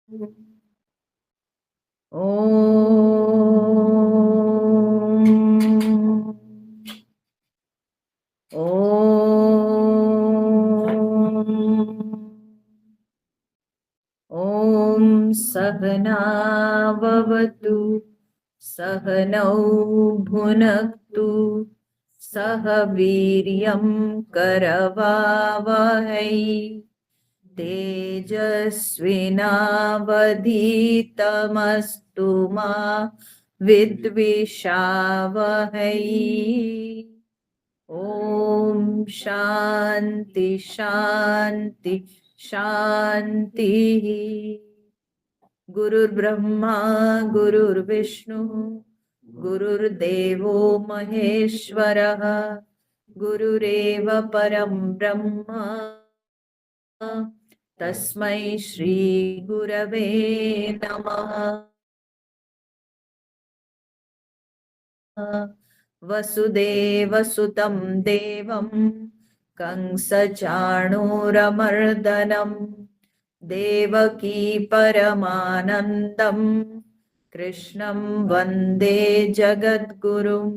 ॐ सहना भवतु सहनौ भुनक्तु सह वीर्यं करवावहै तेजस्विनावधीतमस्तु मा विद्विषावहै। ॐ शान्ति शान्ति शान्तिः। गुरुर्ब्रह्मा गुरुर्विष्णु गुरुर्देवो महेश्वरः गुरुरेव परं ब्रह्म तस्मै श्री गुरवे नमः। वसुदेवसुतं देवं कंसचाणूरमर्दनं देवकी परमानन्दं कृष्णं वन्दे जगद्गुरुं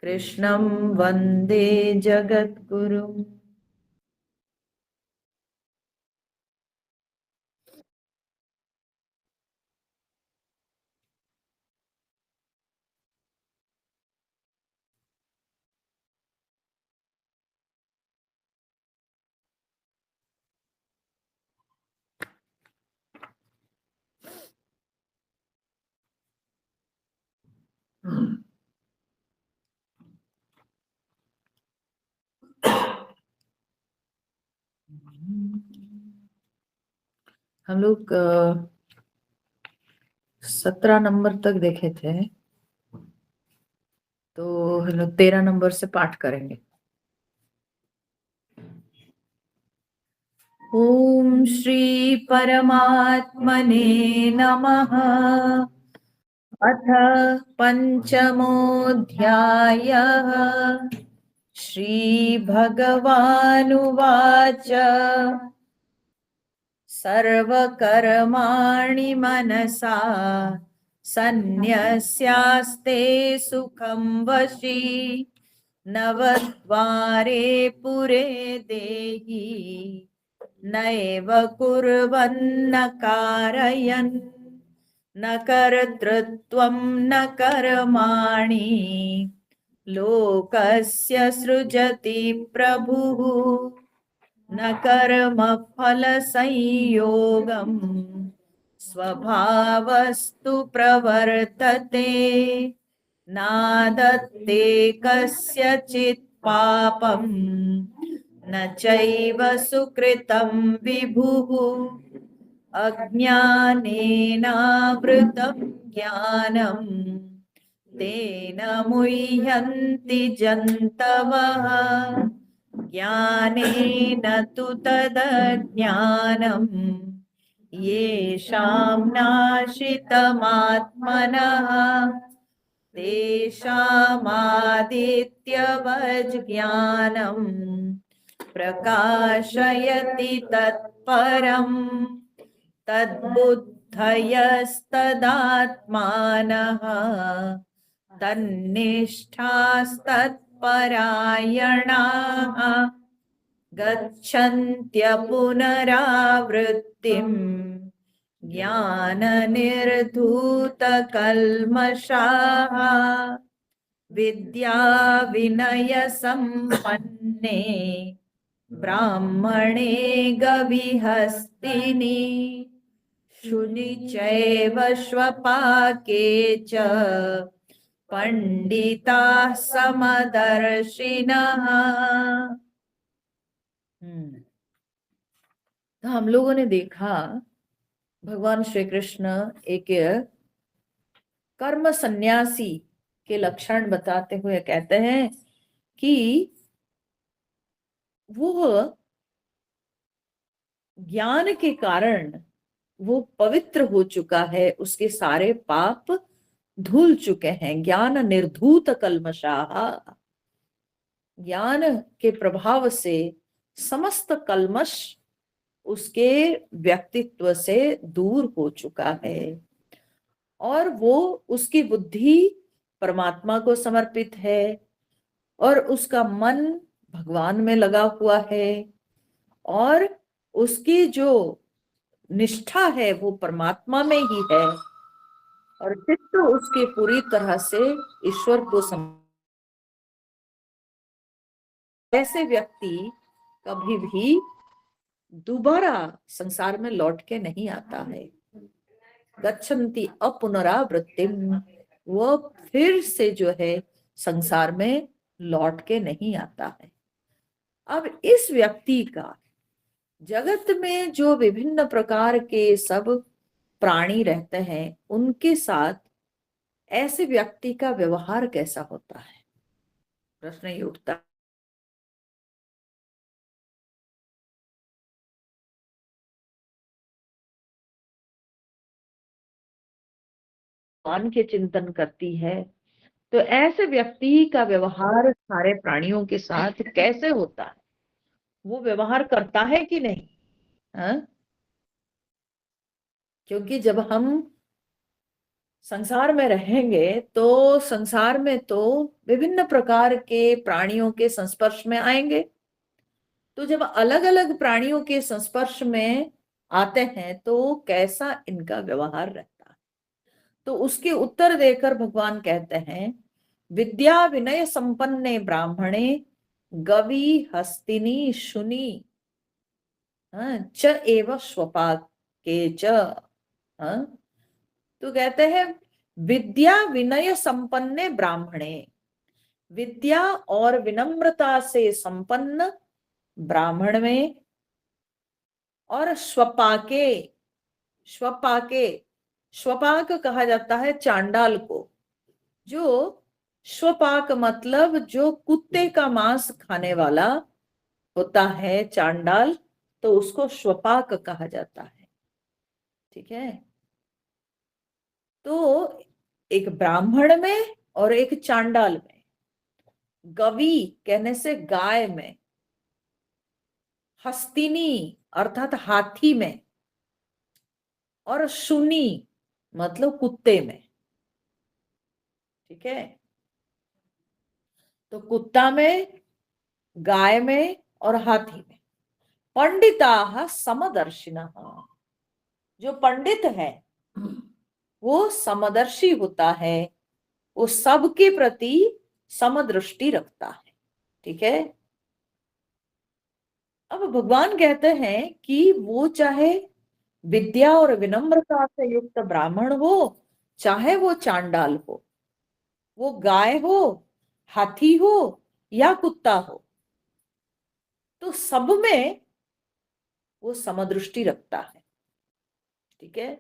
कृष्णं वन्दे जगद्गुरुम्। हम लोग 17 नंबर तक देखे थे, तो हम लोग 13 नंबर से पाठ करेंगे। ओम श्री परमात्मने नमः। अथ पंचमोऽध्यायः। श्रीभगवानुवाच सर्वकर्माणि मनसा सन्न्यस्यास्ते सुखं वशी नवद्वारे पुरे देहि नैव कुर्वन्न कारयन् न कर्तृत्वं न कर्माणि लोकस्य सृजति प्रभुः न कर्मफलसंयोगम् स्वभावस्तु प्रवर्तते नादत्ते कस्यचित् पापम् न चैव सुकृतं विभुः अज्ञानेनावृतं ज्ञानम् तेन मुह्यन्ति जन्तवः ज्ञानेन तु तदज्ञानम् येषां नाशितमात्मनः तेषामादित्यवज्ज्ञानम् प्रकाशयति तत्परम् तद्बुद्धयस्तदात्मानः तन्निष्ठास्तत्परायणाः गच्छन्त्य पुनरावृत्तिम् ज्ञाननिर्धूतकल्मषाः विद्याविनयसम्पन्ने ब्राह्मणे गविहस्तिनि शुनि चैव श्वपाके च पंडिताः समदर्शिनः। तो हम लोगों ने देखा भगवान श्री कृष्ण एक कर्म सन्यासी के लक्षण बताते हुए कहते हैं कि वो ज्ञान के कारण वो पवित्र हो चुका है, उसके सारे पाप धुल चुके हैं। ज्ञान निर्धूत कल्मषाः, ज्ञान के प्रभाव से समस्त कल्मश उसके व्यक्तित्व से दूर हो चुका है और वो उसकी बुद्धि परमात्मा को समर्पित है और उसका मन भगवान में लगा हुआ है और उसकी जो निष्ठा है वो परमात्मा में ही है और चित्त उसकी पूरी तरह से ईश्वर को ऐसे व्यक्ति कभी भी दोबारा संसार में लौट के नहीं आता है। गच्छन्ति अपुनरावृत्तिम, वो फिर से जो है संसार में लौट के नहीं आता है। अब इस व्यक्ति का जगत में जो विभिन्न प्रकार के सब प्राणी रहते हैं उनके साथ ऐसे व्यक्ति का व्यवहार कैसा होता है, प्रश्न ये उठता है। भगवान के चिंतन करती है तो ऐसे व्यक्ति का व्यवहार सारे प्राणियों के साथ कैसे होता है, वो व्यवहार करता है कि नहीं? हाँ? क्योंकि जब हम संसार में रहेंगे तो संसार में तो विभिन्न प्रकार के प्राणियों के संस्पर्श में आएंगे। तो जब अलग अलग प्राणियों के संस्पर्श में आते हैं तो कैसा इनका व्यवहार रहता है, तो उसके उत्तर देकर भगवान कहते हैं विद्या विनय संपन्ने ब्राह्मणे गवि हस्तिनी शुनि च एव स्वपाके च। तो कहते हैं विद्या विनय संपन्ने ब्राह्मणे, विद्या और विनम्रता से संपन्न ब्राह्मण में और स्वपाके, स्वपाके, स्वपाक कहा जाता है चांडाल को। जो स्वपाक मतलब जो कुत्ते का मांस खाने वाला होता है चांडाल, तो उसको स्वपाक कहा जाता है। ठीक है, तो एक ब्राह्मण में और एक चांडाल में, गवी कहने से गाय में, हस्तिनी अर्थात हाथी में और शुनी मतलब कुत्ते में। ठीक है, तो कुत्ता में, गाय में और हाथी में। पंडिता समदर्शिनः, जो पंडित है वो समदर्शी होता है, वो सबके प्रति समदृष्टि रखता है। ठीक है, अब भगवान कहते हैं कि वो चाहे विद्या और विनम्रता से युक्त ब्राह्मण हो, चाहे वो चांडाल हो, वो गाय हो, हाथी हो या कुत्ता हो, तो सब में वो समदृष्टि रखता है। ठीक है,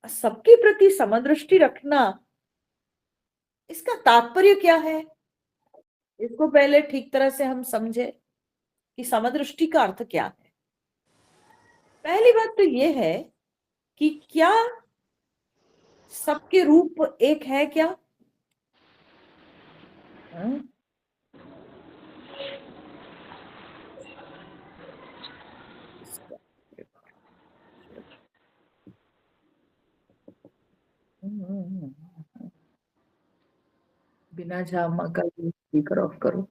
सबके प्रति समदृष्टि रखना, इसका तात्पर्य क्या है, इसको पहले ठीक तरह से हम समझे कि समदृष्टि का अर्थ क्या है। पहली बात तो ये है कि क्या सबके रूप एक है क्या? हाँ? बिना जामा का स्पीकर ऑफ करो।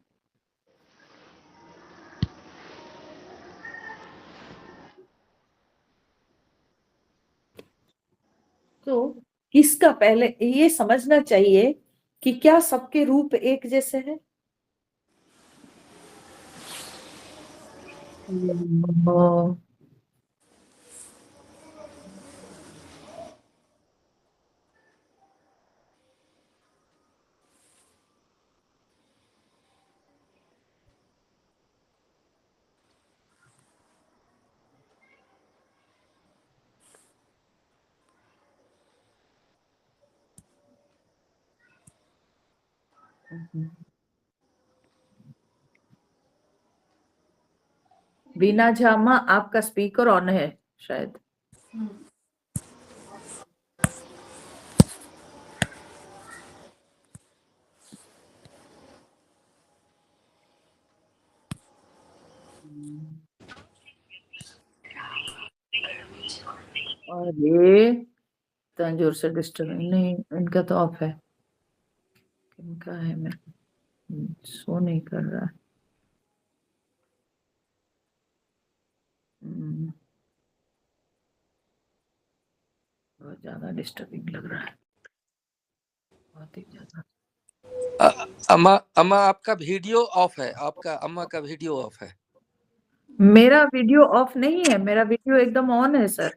तो किसका पहले ये समझना चाहिए कि क्या सबके रूप एक जैसे हैं? बिना जामा आपका स्पीकर ऑन है शायद। अरे इतना जोर से डिस्टर्ब नहीं, इनका तो ऑफ है। इनका है, मैं शो नहीं कर रहा। बहुत ज्यादा डिस्टर्बिंग लग रहा है, बहुत ही ज्यादा। अम्मा अम्मा आपका वीडियो ऑफ है, आपका अम्मा का वीडियो ऑफ है। मेरा वीडियो ऑफ नहीं है, मेरा वीडियो एकदम ऑन है सर।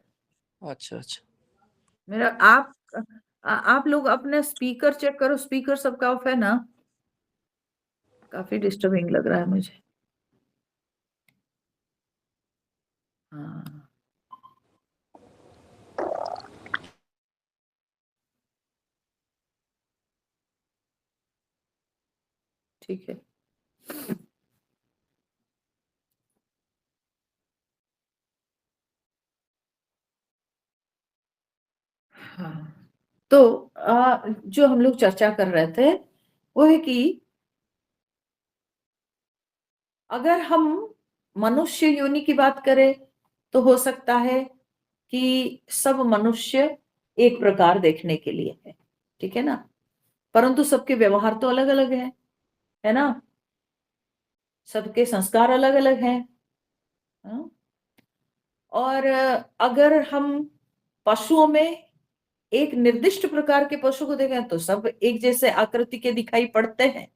अच्छा अच्छा। मेरा आप लोग अपने स्पीकर चेक करो, स्पीकर सबका ऑफ है ना? काफी डिस्टर्बिंग लग रहा है मुझे। हाँ ठीक है। हाँ तो जो हम लोग चर्चा कर रहे थे वो है कि अगर हम मनुष्य योनि की बात करें तो हो सकता है कि सब मनुष्य एक प्रकार देखने के लिए है, ठीक है ना? परंतु सबके व्यवहार तो अलग अलग है ना? सबके संस्कार अलग अलग हैं। हाँ? और अगर हम पशुओं में एक निर्दिष्ट प्रकार के पशु को देखें तो सब एक जैसे आकृति के दिखाई पड़ते हैं,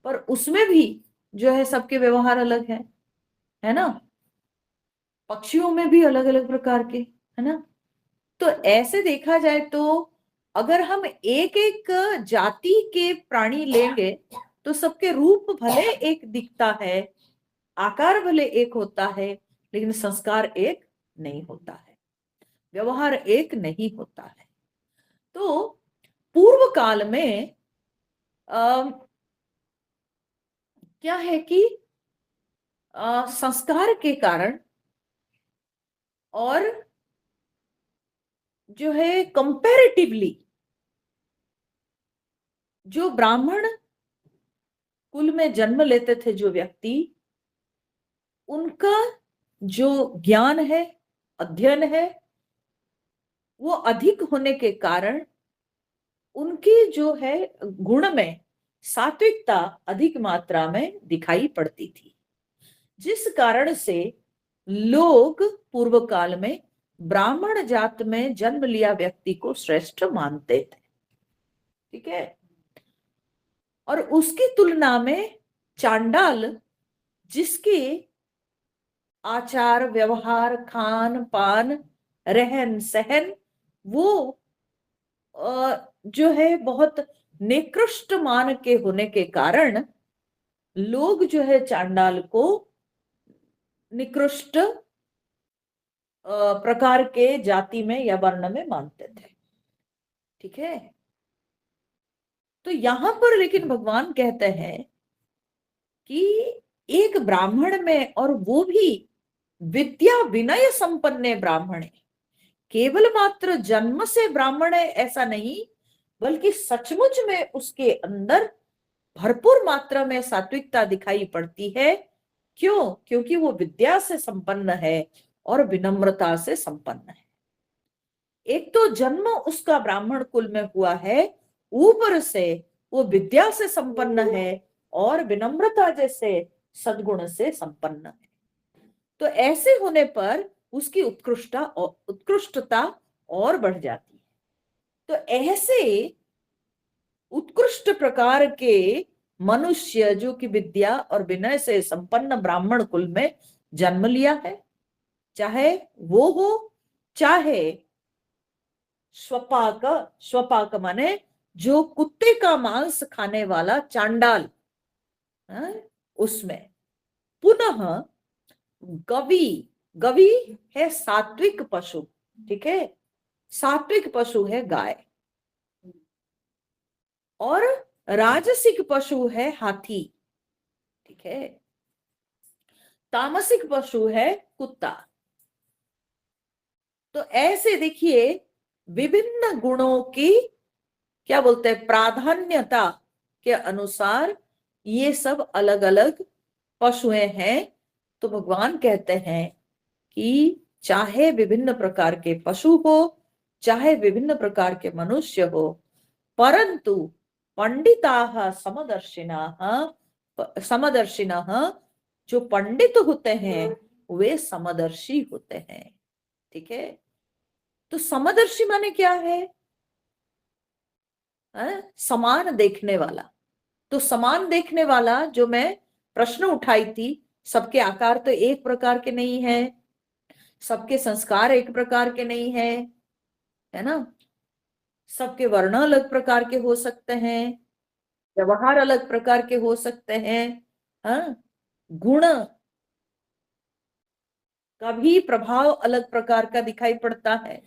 पर उसमें भी जो है सबके व्यवहार अलग है ना? पक्षियों में भी अलग अलग प्रकार के, है ना? तो ऐसे देखा जाए तो अगर हम एक एक जाति के प्राणी लेंगे तो सबके रूप भले एक दिखता है, आकार भले एक होता है, लेकिन संस्कार एक नहीं होता है, व्यवहार एक नहीं होता है। तो पूर्व काल में क्या है कि संस्कार के कारण और जो है कंपैरेटिवली जो ब्राह्मण कुल में जन्म लेते थे जो व्यक्ति, उनका जो ज्ञान है, अध्ययन है, वो अधिक होने के कारण उनकी जो है गुण में सात्विकता अधिक मात्रा में दिखाई पड़ती थी, जिस कारण से लोग पूर्व काल में ब्राह्मण जात में जन्म लिया व्यक्ति को श्रेष्ठ मानते थे, ठीक है? और उसकी तुलना में चांडाल, जिसके आचार व्यवहार खान पान रहन सहन वो जो है बहुत निकृष्ट मान के होने के कारण लोग जो है चांडाल को निकृष्ट प्रकार के जाति में या वर्ण में मानते थे, ठीक है? तो यहां पर लेकिन भगवान कहते हैं कि एक ब्राह्मण में, और वो भी विद्या विनय संपन्न ब्राह्मण है, केवल मात्र जन्म से ब्राह्मण है ऐसा नहीं, बल्कि सचमुच में उसके अंदर भरपूर मात्रा में सात्विकता दिखाई पड़ती है। क्यों? क्योंकि वो विद्या से संपन्न है और विनम्रता से संपन्न है। एक तो जन्म उसका ब्राह्मण कुल में हुआ है, ऊपर से वो विद्या से संपन्न है और विनम्रता जैसे सद्गुण से संपन्न है। तो ऐसे होने पर उसकी उत्कृष्टता और बढ़ जाती है। तो ऐसे उत्कृष्ट प्रकार के मनुष्य जो कि विद्या और विनय से संपन्न ब्राह्मण कुल में जन्म लिया है, चाहे वो हो, चाहे स्वपाक, स्वपाक माने जो कुत्ते का मांस खाने वाला चांडाल, उसमें पुनः गवी, गवी है सात्विक पशु, ठीक है? सात्विक पशु है गाय, और राजसिक पशु है हाथी, ठीक है? तामसिक पशु है कुत्ता। तो ऐसे देखिए विभिन्न गुणों की क्या बोलते हैं प्राधान्यता के अनुसार ये सब अलग अलग पशुएं हैं। तो भगवान कहते हैं कि चाहे विभिन्न प्रकार के पशु हो, चाहे विभिन्न प्रकार के मनुष्य हो, परंतु पंडिताः समदर्शिनः जो पंडित होते हैं वे समदर्शी होते हैं। ठीक है, तो समदर्शी माने क्या है? समान देखने वाला। तो समान देखने वाला जो मैं प्रश्न उठाई थी, सबके आकार तो एक प्रकार के नहीं है, सबके संस्कार एक प्रकार के नहीं है ना, सबके वर्ण अलग प्रकार के हो सकते हैं, व्यवहार अलग प्रकार के हो सकते हैं, हाँ, गुण का भी प्रभाव अलग प्रकार का दिखाई पड़ता है।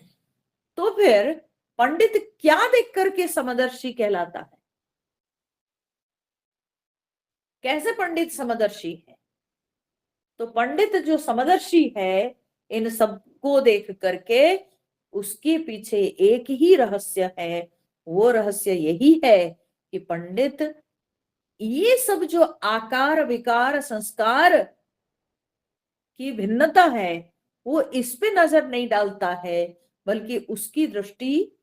तो फिर पंडित क्या देख करके समदर्शी कहलाता है? कैसे पंडित समदर्शी है? तो पंडित जो समदर्शी है, इन सबको देख करके उसके पीछे एक ही रहस्य है। वो रहस्य यही है कि पंडित ये सब जो आकार विकार संस्कार की भिन्नता है वो इस पे नजर नहीं डालता है, बल्कि उसकी दृष्टि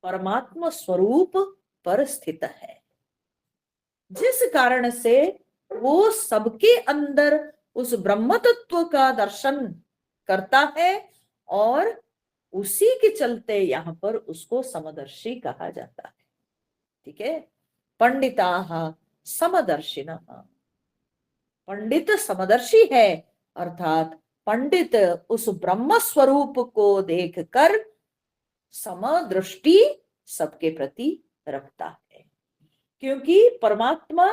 परमात्मा स्वरूप पर स्थित है, जिस कारण से वो सबके अंदर उस ब्रह्म तत्व का दर्शन करता है और उसी के चलते यहाँ पर उसको समदर्शी कहा जाता है। ठीक है, पंडिताः समदर्शिनः, पंडित समदर्शी है, अर्थात पंडित उस ब्रह्म स्वरूप को देखकर समदृष्टि सबके प्रति रखता है, क्योंकि परमात्मा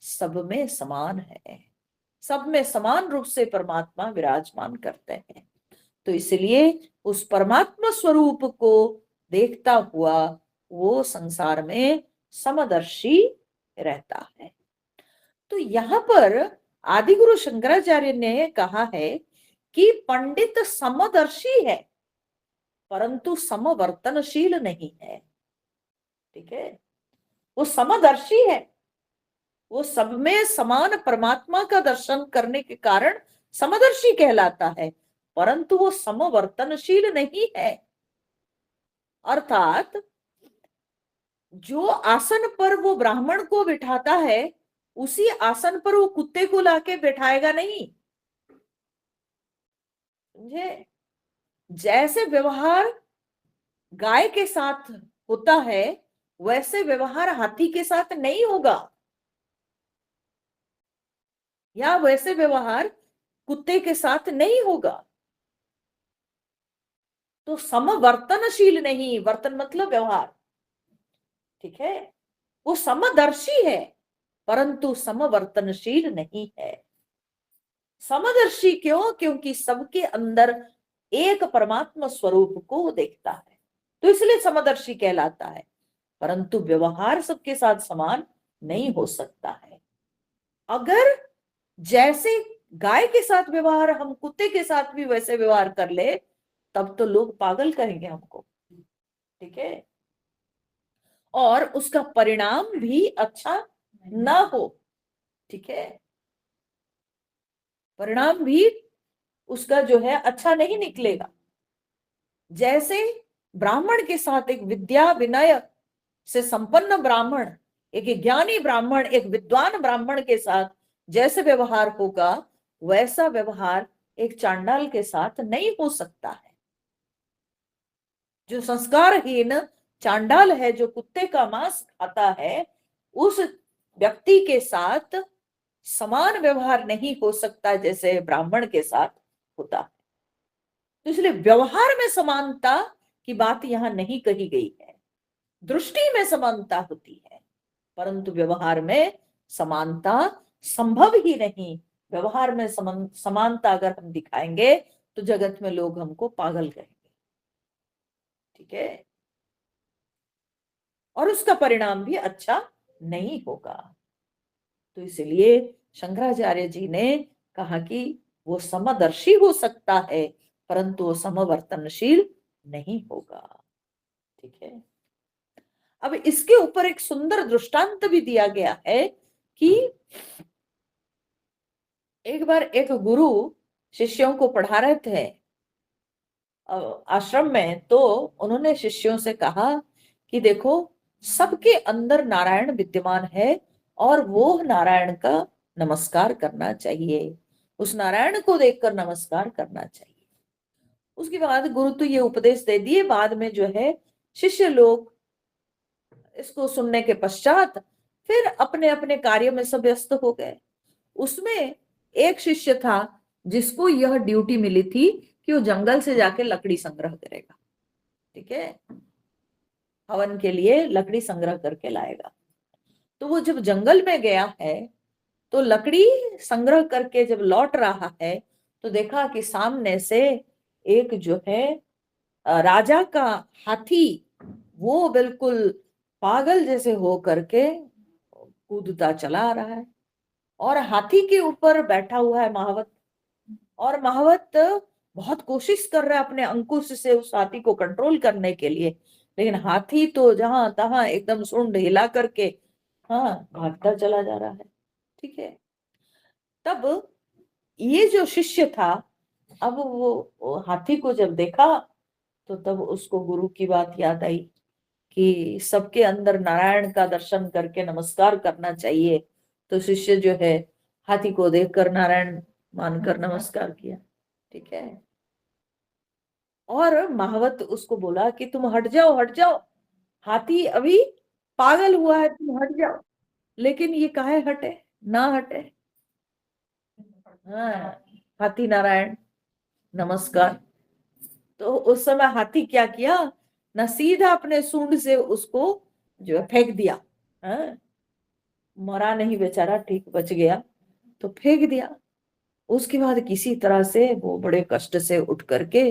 सब में समान है, सब में समान रूप से परमात्मा विराजमान करते हैं। तो इसलिए उस परमात्मा स्वरूप को देखता हुआ वो संसार में समदर्शी रहता है। तो यहाँ पर आदिगुरु शंकराचार्य ने कहा है कि पंडित समदर्शी है परंतु समवर्तनशील नहीं है। ठीक है, वो समदर्शी है, वो सब में समान परमात्मा का दर्शन करने के कारण समदर्शी कहलाता है, परंतु वो समवर्तनशील नहीं है। अर्थात जो आसन पर वो ब्राह्मण को बिठाता है उसी आसन पर वो कुत्ते को लाके बैठाएगा नहीं। समझे? जैसे व्यवहार गाय के साथ होता है वैसे व्यवहार हाथी के साथ नहीं होगा, या वैसे व्यवहार कुत्ते के साथ नहीं होगा। तो समवर्तनशील नहीं, वर्तन मतलब व्यवहार। ठीक है, वो समदर्शी है परंतु समवर्तनशील नहीं है। समदर्शी क्यों? क्योंकि सबके अंदर एक परमात्मा स्वरूप को वो देखता है, तो इसलिए समदर्शी कहलाता है, परंतु व्यवहार सबके साथ समान नहीं हो सकता है। अगर जैसे गाय के साथ व्यवहार हम कुत्ते के साथ भी वैसे व्यवहार कर ले तब तो लोग पागल कहेंगे हमको। ठीक है, और उसका परिणाम भी अच्छा ना हो। ठीक है, परिणाम भी उसका जो है अच्छा नहीं निकलेगा। जैसे ब्राह्मण के साथ एक विद्या विनय से संपन्न ब्राह्मण, एक ज्ञानी ब्राह्मण, एक विद्वान ब्राह्मण के साथ जैसे व्यवहार होगा वैसा व्यवहार एक चांडाल के साथ नहीं हो सकता है। जो संस्कारहीन चांडाल है, जो कुत्ते का मांस खाता है, उस व्यक्ति के साथ समान व्यवहार नहीं हो सकता जैसे ब्राह्मण के साथ होता है। तो इसलिए व्यवहार में समानता की बात यहां नहीं कही गई है। दृष्टि में समानता होती है परंतु व्यवहार में समानता संभव ही नहीं। व्यवहार में समानता अगर हम दिखाएंगे तो जगत में लोग हमको पागल कहेंगे। ठीक है, और उसका परिणाम भी अच्छा नहीं होगा। तो इसलिए शंकराचार्य जी ने कहा कि वो समदर्शी हो सकता है परंतु वो समवर्तनशील नहीं होगा। ठीक है, अब इसके ऊपर एक सुंदर दृष्टांत भी दिया गया है कि एक बार एक गुरु शिष्यों को पढ़ा रहे थे आश्रम में, तो उन्होंने शिष्यों से कहा कि देखो, सबके अंदर नारायण विद्यमान है और वो नारायण का नमस्कार करना चाहिए, उस नारायण को देखकर नमस्कार करना चाहिए। उसके बाद गुरु तो ये उपदेश दे दिए, बाद में जो है शिष्य लोग इसको सुनने के पश्चात फिर अपने अपने कार्य में सब व्यस्त हो गए। उसमें एक शिष्य था जिसको यह ड्यूटी मिली थी कि वो जंगल से जाके लकड़ी संग्रह करेगा, ठीक है, हवन के लिए लकड़ी संग्रह करके लाएगा। तो वो जब जंगल में गया है तो लकड़ी संग्रह करके जब लौट रहा है तो देखा कि सामने से एक जो है राजा का हाथी, वो बिल्कुल पागल जैसे हो करके कूदता चला आ रहा है और हाथी के ऊपर बैठा हुआ है महावत। और महावत बहुत कोशिश कर रहा है अपने अंकुश से उस हाथी को कंट्रोल करने के लिए, लेकिन हाथी तो जहां तहां एकदम सूंड हिला करके हाँ भागता चला जा रहा है, ठीक है। तब ये जो शिष्य था, अब वो हाथी को जब देखा तो तब उसको गुरु की बात याद आई कि सबके अंदर नारायण का दर्शन करके नमस्कार करना चाहिए। तो शिष्य जो है हाथी को देखकर नारायण मानकर नमस्कार किया, ठीक है। और महावत उसको बोला कि तुम हट जाओ, हट जाओ, हाथी अभी पागल हुआ है, तुम हट जाओ। लेकिन ये काहे हटे, ना हटे। हाँ, हाथी नारायण नमस्कार। तो उस समय हाथी क्या किया ना, सीधा अपने सूंड से उसको जो है फेंक दिया। हाँ, मरा नहीं बेचारा, ठीक बच गया, तो फेंक दिया। उसके बाद किसी तरह से वो बड़े कष्ट से उठ करके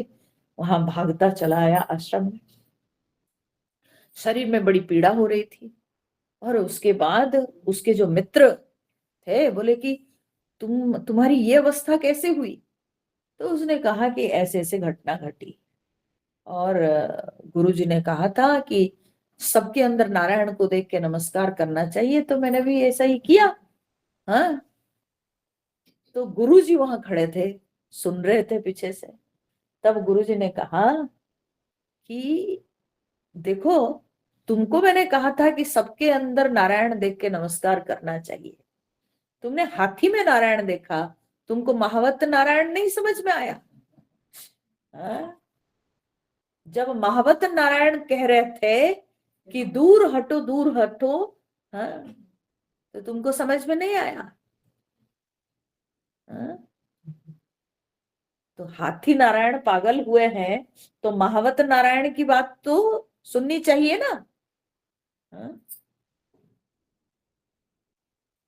वहां भागता चला आया आश्रम में। शरीर में बड़ी पीड़ा हो रही थी। और उसके बाद उसके जो मित्र थे बोले कि तुम्हारी ये अवस्था कैसे हुई। तो उसने कहा कि ऐसे ऐसे घटना घटी और गुरुजी ने कहा था कि सबके अंदर नारायण को देख के नमस्कार करना चाहिए, तो मैंने भी ऐसा ही किया। हाँ, तो गुरुजी वहां खड़े थे, सुन रहे थे पीछे से। तब गुरुजी ने कहा कि देखो, तुमको मैंने कहा था कि सबके अंदर नारायण देख के नमस्कार करना चाहिए, तुमने हाथी में नारायण देखा, तुमको महावत नारायण नहीं समझ में आया। हाँ? जब महावत नारायण कह रहे थे कि दूर हटो, दूर हटो, हाँ, तो तुमको समझ में नहीं आया। हाँ? तो हाथी नारायण पागल हुए हैं तो महावत नारायण की बात तो सुननी चाहिए ना। हाँ?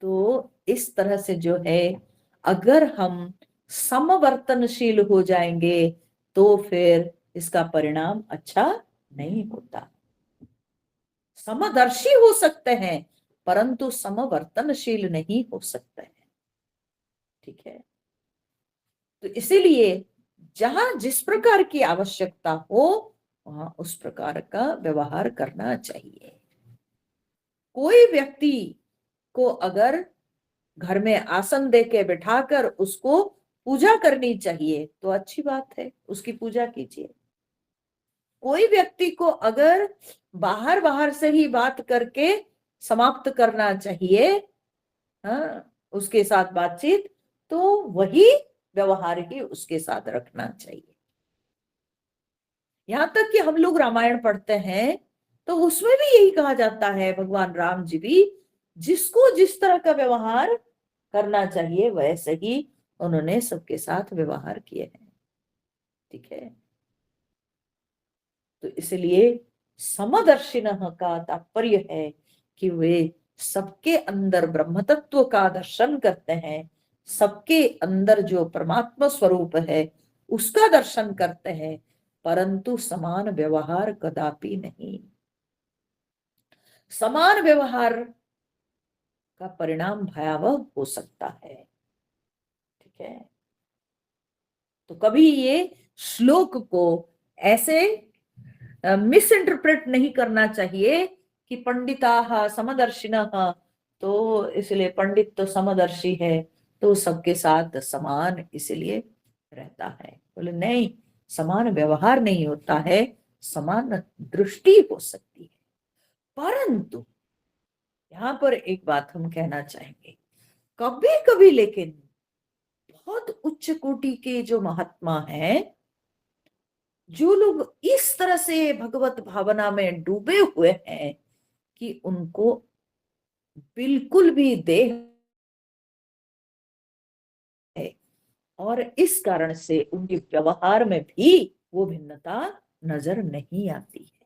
तो इस तरह से जो है, अगर हम समवर्तनशील हो जाएंगे तो फिर इसका परिणाम अच्छा नहीं होता। समदर्शी हो सकते हैं परंतु समवर्तनशील नहीं हो सकते हैं, ठीक है। तो इसीलिए जहां जिस प्रकार की आवश्यकता हो वहां उस प्रकार का व्यवहार करना चाहिए। कोई व्यक्ति को अगर घर में आसन दे के बिठाकर उसको पूजा करनी चाहिए तो अच्छी बात है, उसकी पूजा कीजिए। कोई व्यक्ति को अगर बाहर बाहर से ही बात करके समाप्त करना चाहिए, हाँ, उसके साथ बातचीत, तो वही व्यवहार ही उसके साथ रखना चाहिए। यहां तक कि हम लोग रामायण पढ़ते हैं तो उसमें भी यही कहा जाता है, भगवान राम जी भी जिसको जिस तरह का व्यवहार करना चाहिए वैसे ही उन्होंने सबके साथ व्यवहार किए हैं, ठीक है। तो इसलिए समदर्शिनः का तात्पर्य है कि वे सबके अंदर ब्रह्म तत्व का दर्शन करते हैं, सबके अंदर जो परमात्मा स्वरूप है उसका दर्शन करते हैं, परंतु समान व्यवहार कदापि नहीं। समान व्यवहार का परिणाम भयावह हो सकता है, ठीक है। तो कभी ये श्लोक को ऐसे मिस इंटरप्रेट नहीं करना चाहिए कि पंडिता समदर्शिनः, तो इसलिए पंडित तो समदर्शी है तो सबके साथ समान इसलिए रहता है। बोले नहीं, समान व्यवहार नहीं होता है, समान दृष्टि हो सकती है। परंतु यहां पर एक बात हम कहना चाहेंगे, कभी कभी लेकिन बहुत उच्च कोटि के जो महात्मा हैं, जो लोग इस तरह से भगवत भावना में डूबे हुए हैं कि उनको बिल्कुल भी देह है, और इस कारण से उनके व्यवहार में भी वो भिन्नता नजर नहीं आती है।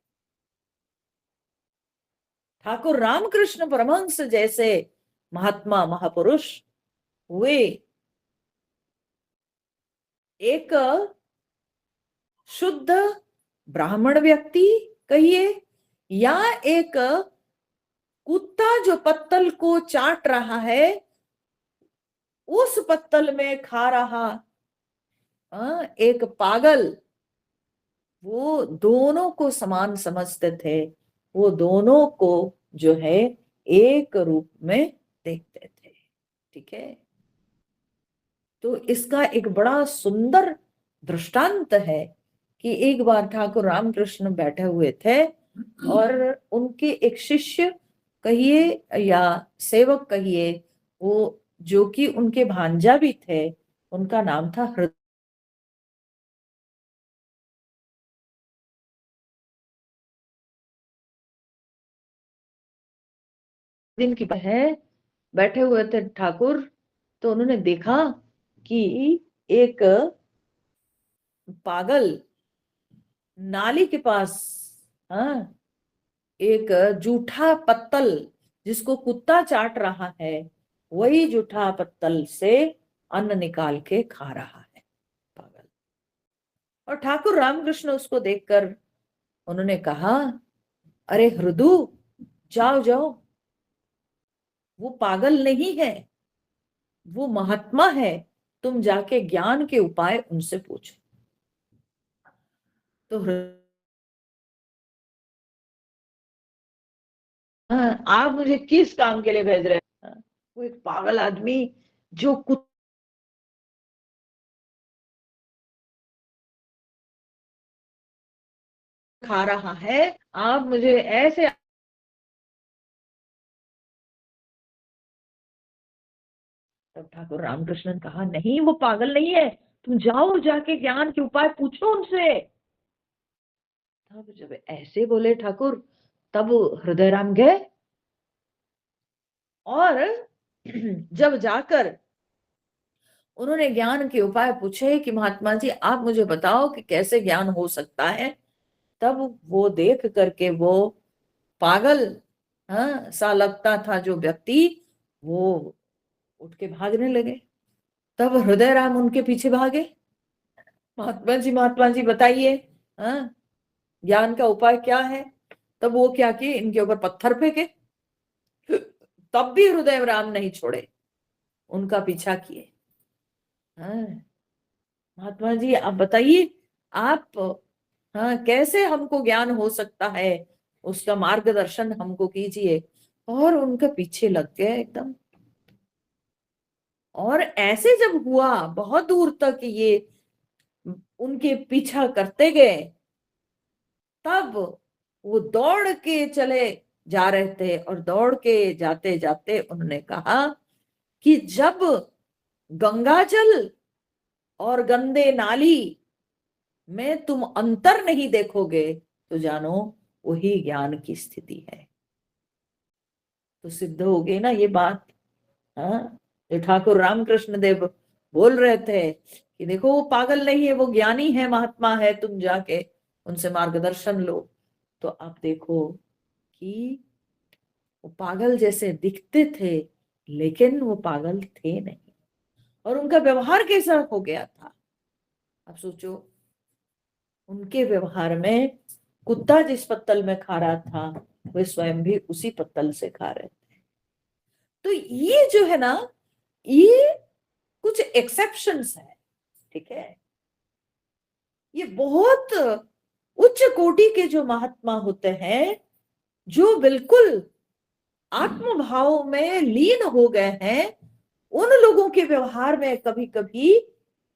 ठाकुर रामकृष्ण परमहंस जैसे महात्मा महापुरुष हुए एक शुद्ध ब्राह्मण व्यक्ति कहिए, या एक कुत्ता जो पत्तल को चाट रहा है, उस पत्तल में खा रहा एक पागल, वो दोनों को समान समझते थे, वो दोनों को जो है एक रूप में देखते थे। ठीक है, तो इसका एक बड़ा सुंदर दृष्टांत है कि एक बार ठाकुर रामकृष्ण बैठे हुए थे और उनके एक शिष्य कहिए या सेवक कहिए, वो जो कि उनके भांजा भी थे, उनका नाम था हृदय। दिन की है, बैठे हुए थे ठाकुर, तो उन्होंने देखा कि एक पागल नाली के पास हाँ एक जूठा पत्तल, जिसको कुत्ता चाट रहा है, वही जूठा पत्तल से अन्न निकाल के खा रहा है पागल। और ठाकुर रामकृष्ण उसको देखकर उन्होंने कहा, अरे हृदय, जाओ जाओ, वो पागल नहीं है, वो महात्मा है, तुम जाके ज्ञान के उपाय उनसे पूछो। तो आप मुझे किस काम के लिए भेज रहे हैं? वो एक पागल आदमी जो कुत्ता खा रहा है, आप मुझे ऐसे। तब ठाकुर रामकृष्ण ने कहा, नहीं वो पागल नहीं है, तुम जाओ जाके ज्ञान के उपाय पूछो उनसे। तब जब ऐसे बोले ठाकुर, तब हृदय राम गए और जब जाकर उन्होंने ज्ञान के उपाय पूछे कि महात्मा जी आप मुझे बताओ कि कैसे ज्ञान हो सकता है, तब वो देख करके वो पागल सा लगता था जो व्यक्ति, वो उठ के भागने लगे। तब हृदय राम उनके पीछे भागे, महात्मा जी बताइए, हाँ ज्ञान का उपाय क्या है। तब वो क्या किए, इनके ऊपर पत्थर फेंके, तब भी हृदय राम नहीं छोड़े, उनका पीछा किए। हाँ महात्मा जी आप बताइए, आप हाँ कैसे हमको ज्ञान हो सकता है, उसका मार्गदर्शन हमको कीजिए। और उनके पीछे लग गए एकदम। और ऐसे जब हुआ, बहुत दूर तक ये उनके पीछा करते गए, तब वो दौड़ के चले जा रहे थे, और दौड़ के जाते जाते उन्होंने कहा कि जब गंगाजल और गंदे नाली में तुम अंतर नहीं देखोगे, तो जानो वही ज्ञान की स्थिति है। तो सिद्ध हो गई ना ये बात। हाँ, जो ठाकुर रामकृष्ण देव बोल रहे थे कि देखो वो पागल नहीं है, वो ज्ञानी है, महात्मा है, तुम जाके उनसे मार्गदर्शन लो। तो आप देखो कि वो पागल जैसे दिखते थे, लेकिन वो पागल थे नहीं। और उनका व्यवहार कैसा हो गया था, आप सोचो, उनके व्यवहार में कुत्ता जिस पत्तल में खा रहा था, वे स्वयं भी उसी पत्तल से खा रहे थे। तो ये जो है ना, ये कुछ एक्सेप्शंस है। ठीक है, ये बहुत उच्च कोटि के जो महात्मा होते हैं, जो बिल्कुल आत्म भाव में लीन हो गए हैं, उन लोगों के व्यवहार में कभी कभी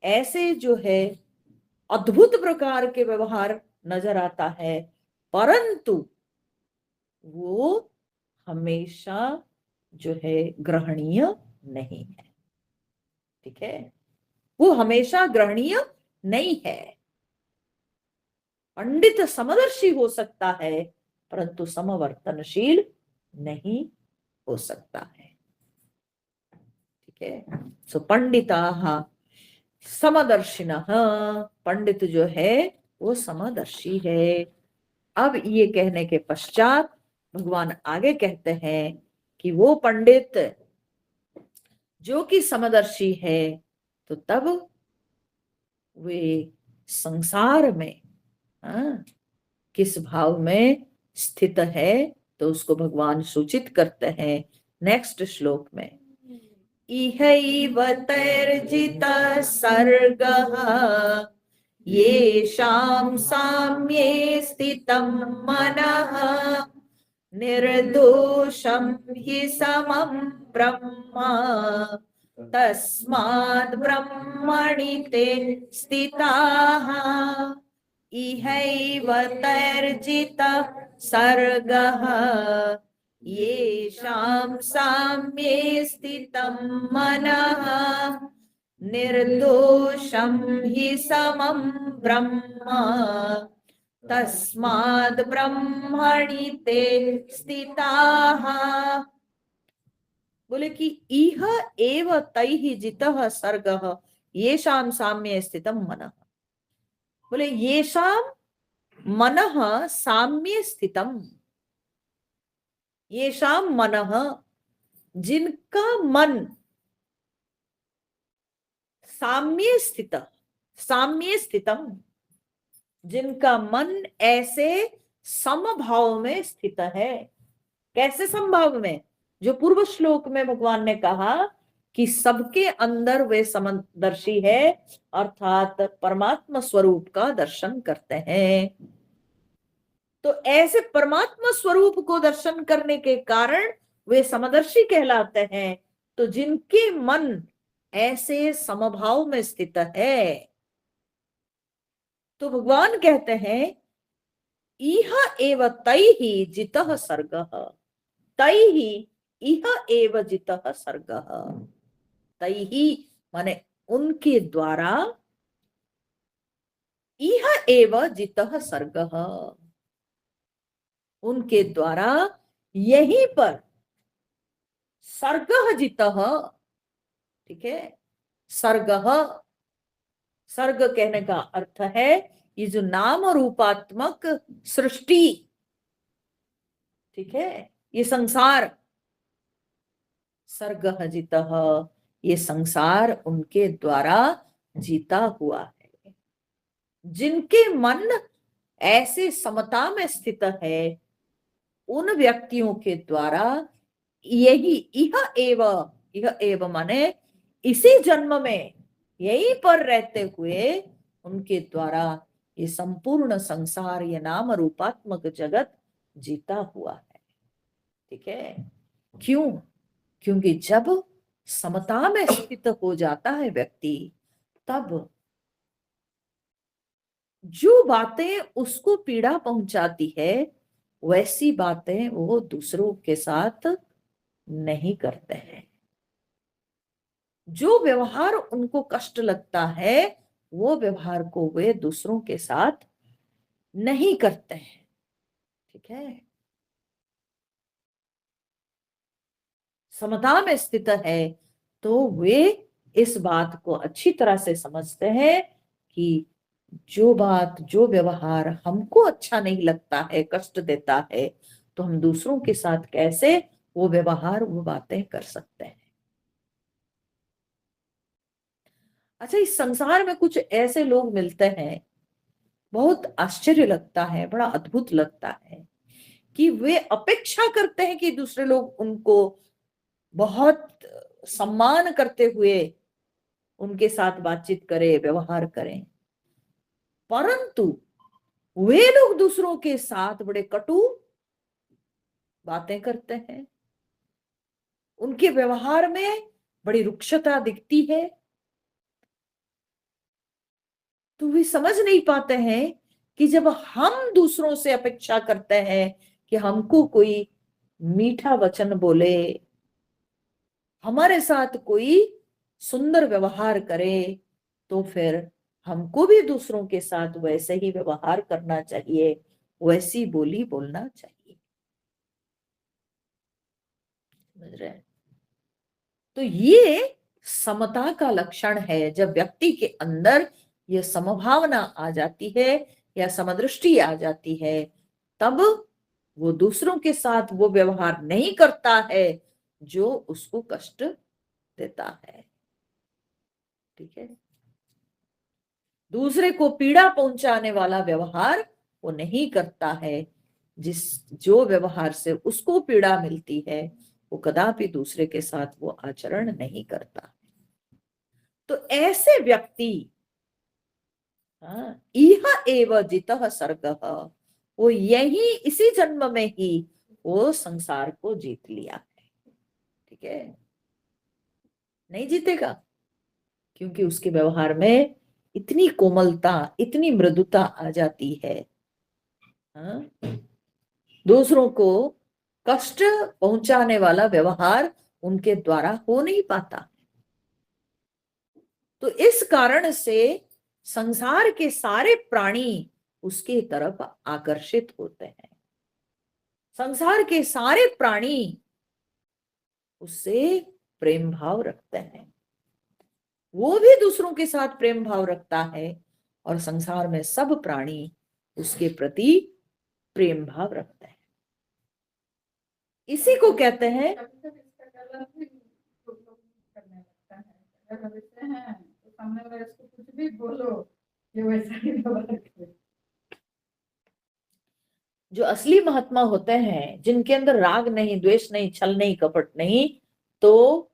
ऐसे जो है अद्भुत प्रकार के व्यवहार नजर आता है, परंतु वो हमेशा जो है ग्रहणीय नहीं है। ठीक है, वो हमेशा ग्रहणीय नहीं है। पंडित समदर्शी हो सकता है, परंतु समवर्तनशील नहीं हो सकता है। ठीक है, सो पंडिताः समदर्शिनः, पंडित जो है वो समदर्शी है। अब ये कहने के पश्चात भगवान आगे कहते हैं कि वो पंडित जो कि समदर्शी है, तो तब वे संसार में किस भाव में स्थित है, तो उसको भगवान सूचित करते हैं नेक्स्ट श्लोक में। इहैव तैर्जितः सर्गः येषां साम्ये स्थितं मनः निर्दोषं हि समं ब्रह्म तस्माद् ब्रह्मणि ते स्थिताः। इहैव तैर्जितः सर्गः येषां साम्ये स्थितं मनः निर्दोषं हि समं ब्रह्म तस्माद् ब्रह्मणि ते स्थिताः। बोले कि इह एव तैहि जितः सर्गः येषां साम्ये स्थितं मनः। बोले येषां मनः साम्ये स्थितम्, येषां मनः, जिनका मन साम्ये स्थित, साम्ये स्थितम, जिनका मन ऐसे समभाव में स्थित है। कैसे समभाव में? जो पूर्व श्लोक में भगवान ने कहा कि सबके अंदर वे समदर्शी है, अर्थात परमात्मा स्वरूप का दर्शन करते हैं। तो ऐसे परमात्मा स्वरूप को दर्शन करने के कारण वे समदर्शी कहलाते हैं। तो जिनके मन ऐसे समभाव में स्थित है, तो भगवान कहते हैं इह एव तैहि जितः सर्गः, तैहि इह एव जितः सर्गः। तैहि माने उनके द्वारा, इह एव जितः सर्गः, उनके द्वारा यहीं पर सर्गः जितः। ठीक है, सर्गः, सर्ग कहने का अर्थ है ये जो नाम रूपात्मक सृष्टि, ठीक है, ये संसार, सर्गः जितः, ये संसार उनके द्वारा जीता हुआ है। जिनके मन ऐसे समता में स्थित है, उन व्यक्तियों के द्वारा यही यह एव माने इसी जन्म में यहीं पर रहते हुए उनके द्वारा ये संपूर्ण संसार, ये नाम रूपात्मक जगत जीता हुआ है। ठीक है, क्यों? क्योंकि जब समता में स्थित हो जाता है व्यक्ति, तब जो बातें उसको पीड़ा पहुंचाती है, वैसी बातें वो दूसरों के साथ नहीं करते हैं। जो व्यवहार उनको कष्ट लगता है, वो व्यवहार को वे दूसरों के साथ नहीं करते हैं। ठीक है, समता में स्थित है तो वे इस बात को अच्छी तरह से समझते हैं कि जो बात, जो व्यवहार हमको अच्छा नहीं लगता है, कष्ट देता है, तो हम दूसरों के साथ कैसे वो व्यवहार, वो बातें कर सकते हैं। अच्छा, इस संसार में कुछ ऐसे लोग मिलते हैं, बहुत आश्चर्य लगता है, बड़ा अद्भुत लगता है कि वे अपेक्षा करते हैं कि दूसरे लोग उनको बहुत सम्मान करते हुए उनके साथ बातचीत करें, व्यवहार करें, परंतु वे लोग दूसरों के साथ बड़े कटु बातें करते हैं। उनके व्यवहार में बड़ी रुक्षता दिखती है। तो वे समझ नहीं पाते हैं कि जब हम दूसरों से अपेक्षा करते हैं कि हमको कोई मीठा वचन बोले, हमारे साथ कोई सुंदर व्यवहार करे, तो फिर हमको भी दूसरों के साथ वैसे ही व्यवहार करना चाहिए, वैसी बोली बोलना चाहिए। समझ रहे हैं? तो ये समता का लक्षण है। जब व्यक्ति के अंदर यह समभावना आ जाती है या समदृष्टि आ जाती है, तब वो दूसरों के साथ वो व्यवहार नहीं करता है जो उसको कष्ट देता है। ठीक है? दूसरे को पीड़ा पहुंचाने वाला व्यवहार वो नहीं करता है। जो व्यवहार से उसको पीड़ा मिलती है, वो कदापि दूसरे के साथ वो आचरण नहीं करता। तो ऐसे व्यक्ति, इह एव जितः सर्गः, वो यही इसी जन्म में ही वो संसार को जीत लिया है। ठीक है? नहीं जीतेगा, क्योंकि उसके व्यवहार में इतनी कोमलता, इतनी मृदुता आ जाती है। दूसरों को कष्ट पहुंचाने वाला व्यवहार उनके द्वारा हो नहीं पाता। तो इस कारण से संसार के सारे प्राणी उसके तरफ आकर्षित होते हैं। संसार के सारे प्राणी उससे प्रेम भाव रखते हैं, वो भी दूसरों के साथ प्रेम भाव रखता है, और संसार में सब प्राणी उसके प्रति प्रेम भाव रखते हैं। इसी को कहते हैं कुछ भी बोलो, ये वैसा ही जो असली महात्मा होते हैं, जिनके अंदर राग नहीं, द्वेष नहीं, छल नहीं, कपट नहीं, तो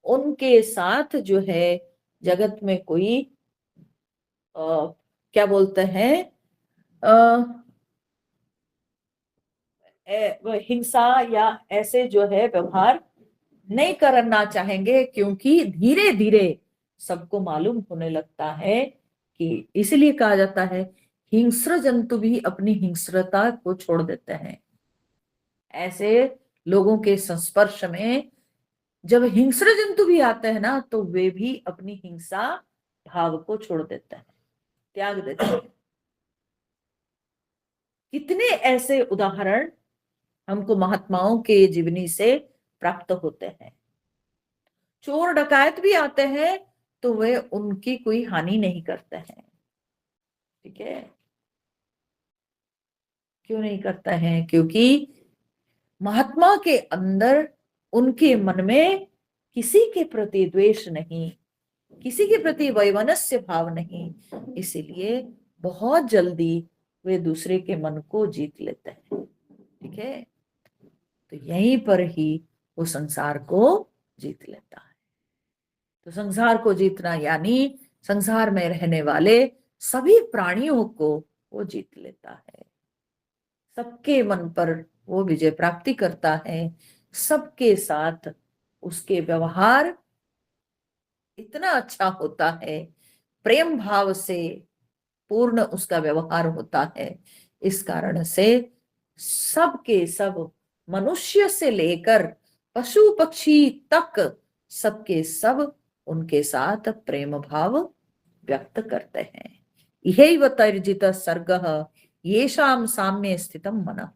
उनके साथ जो है जगत में कोई क्या बोलते हैं, हिंसा या ऐसे जो है व्यवहार नहीं करना चाहेंगे, क्योंकि धीरे धीरे सबको मालूम होने लगता है कि, इसलिए कहा जाता है हिंस्र जंतु भी अपनी हिंस्रता को छोड़ देते हैं। ऐसे लोगों के संस्पर्श में जब हिंस्र जंतु भी आते हैं ना, तो वे भी अपनी हिंसा भाव को छोड़ देते हैं, त्याग देते हैं। कितने ऐसे उदाहरण हमको महात्माओं के जीवनी से प्राप्त होते हैं। चोर डकायत भी आते हैं तो वे उनकी कोई हानि नहीं करते हैं। ठीक है? क्यों नहीं करता है? क्योंकि महात्मा के अंदर, उनके मन में किसी के प्रति द्वेष नहीं, किसी के प्रति वैमनस्य भाव नहीं, इसीलिए बहुत जल्दी वे दूसरे के मन को जीत लेते हैं। ठीक है? तो यहीं पर ही वो संसार को जीत लेता है। तो संसार को जीतना यानी संसार में रहने वाले सभी प्राणियों को वो जीत लेता है, सबके मन पर वो विजय प्राप्ति करता है, सबके साथ उसके व्यवहार इतना अच्छा होता है, प्रेम भाव से पूर्ण उसका व्यवहार होता है। इस कारण से सबके सब, मनुष्य से लेकर पशु पक्षी तक, सबके सब उनके साथ प्रेम भाव व्यक्त करते हैं। यही तर्जित सर्गः येषाम साम्ये स्थितम मनः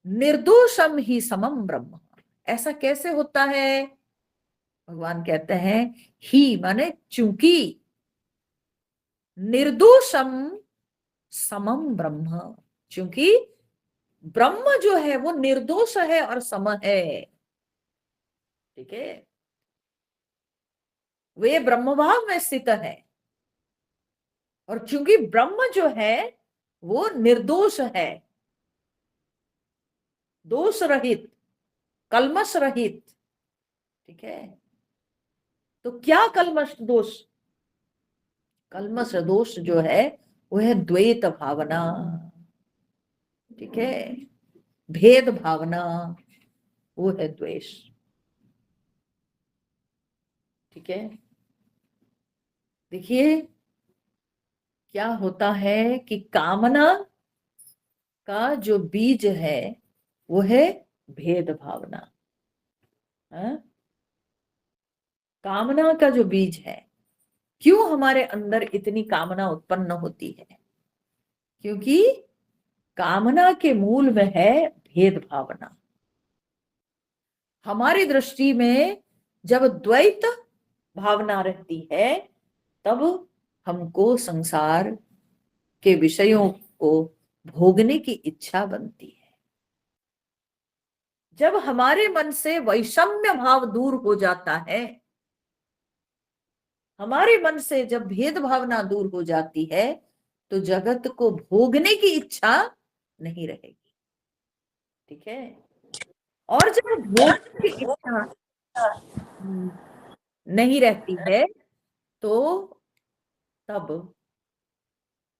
निर्दोषम ही समम ब्रह्म। ऐसा कैसे होता है? भगवान कहते हैं ही माने चूंकि, निर्दोषम समम ब्रह्म, क्योंकि ब्रह्म जो है वो निर्दोष है और सम है। ठीक है? वे ब्रह्म भाव में स्थित है, और क्योंकि ब्रह्म जो है वो निर्दोष है, दोष रहित, कलमश रहित। ठीक है? तो क्या कलमश दोष? कलमश दोष जो है वो है द्वैत भावना। ठीक है? भेद भावना, वो है द्वेष। ठीक है? देखिए, क्या होता है कि कामना का जो बीज है वो है भेद भावना। हाँ? कामना का जो बीज है, क्यों हमारे अंदर इतनी कामना उत्पन्न होती है? क्योंकि कामना के मूल में है भेद भावना। हमारी दृष्टि में जब द्वैत भावना रहती है, तब हमको संसार के विषयों को भोगने की इच्छा बनती है। जब हमारे मन से वैषम्य भाव दूर हो जाता है, हमारे मन से जब भेद भावना दूर हो जाती है, तो जगत को भोगने की इच्छा नहीं रहेगी। ठीक है। और जब भोगने की इच्छा नहीं रहती है, तो तब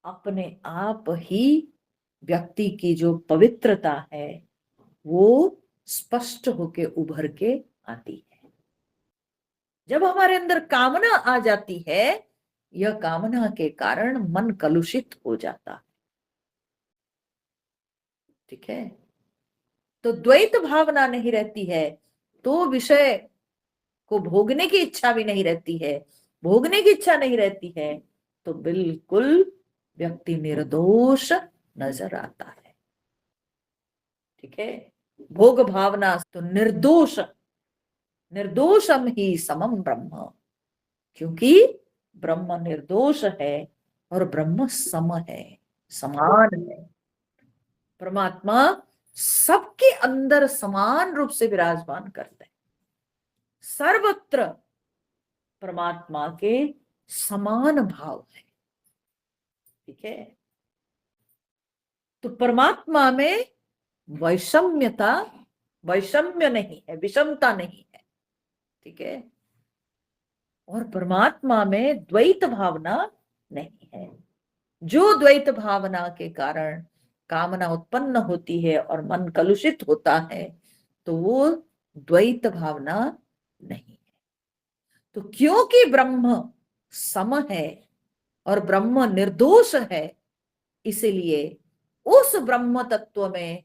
अपने आप ही व्यक्ति की जो पवित्रता है वो स्पष्ट होके उभर के आती है। जब हमारे अंदर कामना आ जाती है, यह कामना के कारण मन कलुषित हो जाता है। ठीक है। तो द्वैत भावना नहीं रहती है, तो विषय को भोगने की इच्छा भी नहीं रहती है। भोगने की इच्छा नहीं रहती है तो बिल्कुल व्यक्ति निर्दोष नजर आता है। ठीक है। भोग भावना तो निर्दोष, निर्दोषम ही समम ब्रह्म, क्योंकि ब्रह्म निर्दोष है और ब्रह्म सम है, समान है। परमात्मा सबके अंदर समान रूप से विराजमान करते हैं। सर्वत्र परमात्मा के समान भाव है। ठीक है। तो परमात्मा में वैषम्यता, वैषम्य नहीं है, विषमता नहीं है। ठीक है। और परमात्मा में द्वैत भावना नहीं है। जो द्वैत भावना के कारण कामना उत्पन्न होती है और मन कलुषित होता है, तो वो द्वैत भावना नहीं है। तो क्योंकि ब्रह्म सम है और ब्रह्म निर्दोष है, इसलिए उस ब्रह्म तत्व में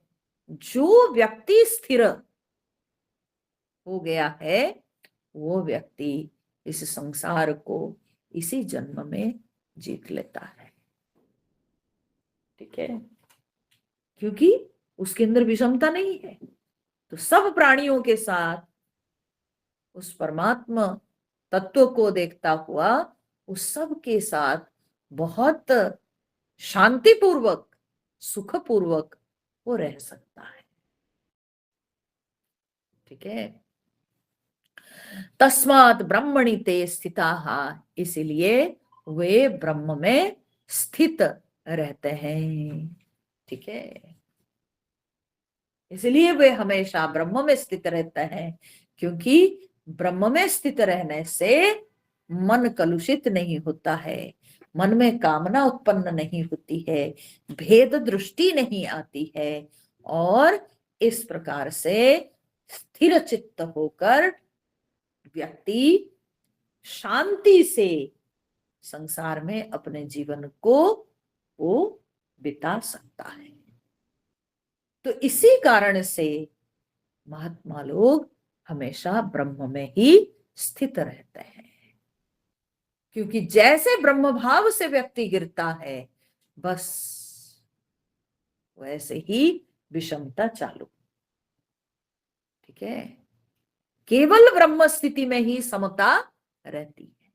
जो व्यक्ति स्थिर हो गया है, वो व्यक्ति इस संसार को इसी जन्म में जीत लेता है। ठीक है। क्योंकि उसके अंदर विषमता नहीं है। तो सब प्राणियों के साथ उस परमात्मा तत्व को देखता हुआ उस सब के साथ बहुत शांतिपूर्वक, सुखपूर्वक वो रह सकता है। ठीक है। तस्मात् ब्रह्मणि ते स्थिताः, इसलिए वे ब्रह्म में स्थित रहते हैं। ठीक है। इसलिए वे हमेशा ब्रह्म में स्थित रहते हैं, क्योंकि ब्रह्म में स्थित रहने से मन कलुषित नहीं होता है, मन में कामना उत्पन्न नहीं होती है, भेद दृष्टि नहीं आती है, और इस प्रकार से स्थिर चित्त होकर व्यक्ति शांति से संसार में अपने जीवन को वो बिता सकता है। तो इसी कारण से महात्मा लोग हमेशा ब्रह्म में ही स्थित रहते हैं, क्योंकि जैसे ब्रह्म भाव से व्यक्ति गिरता है, बस वैसे ही विषमता चालू। ठीक है। केवल ब्रह्म स्थिति में ही समता रहती है।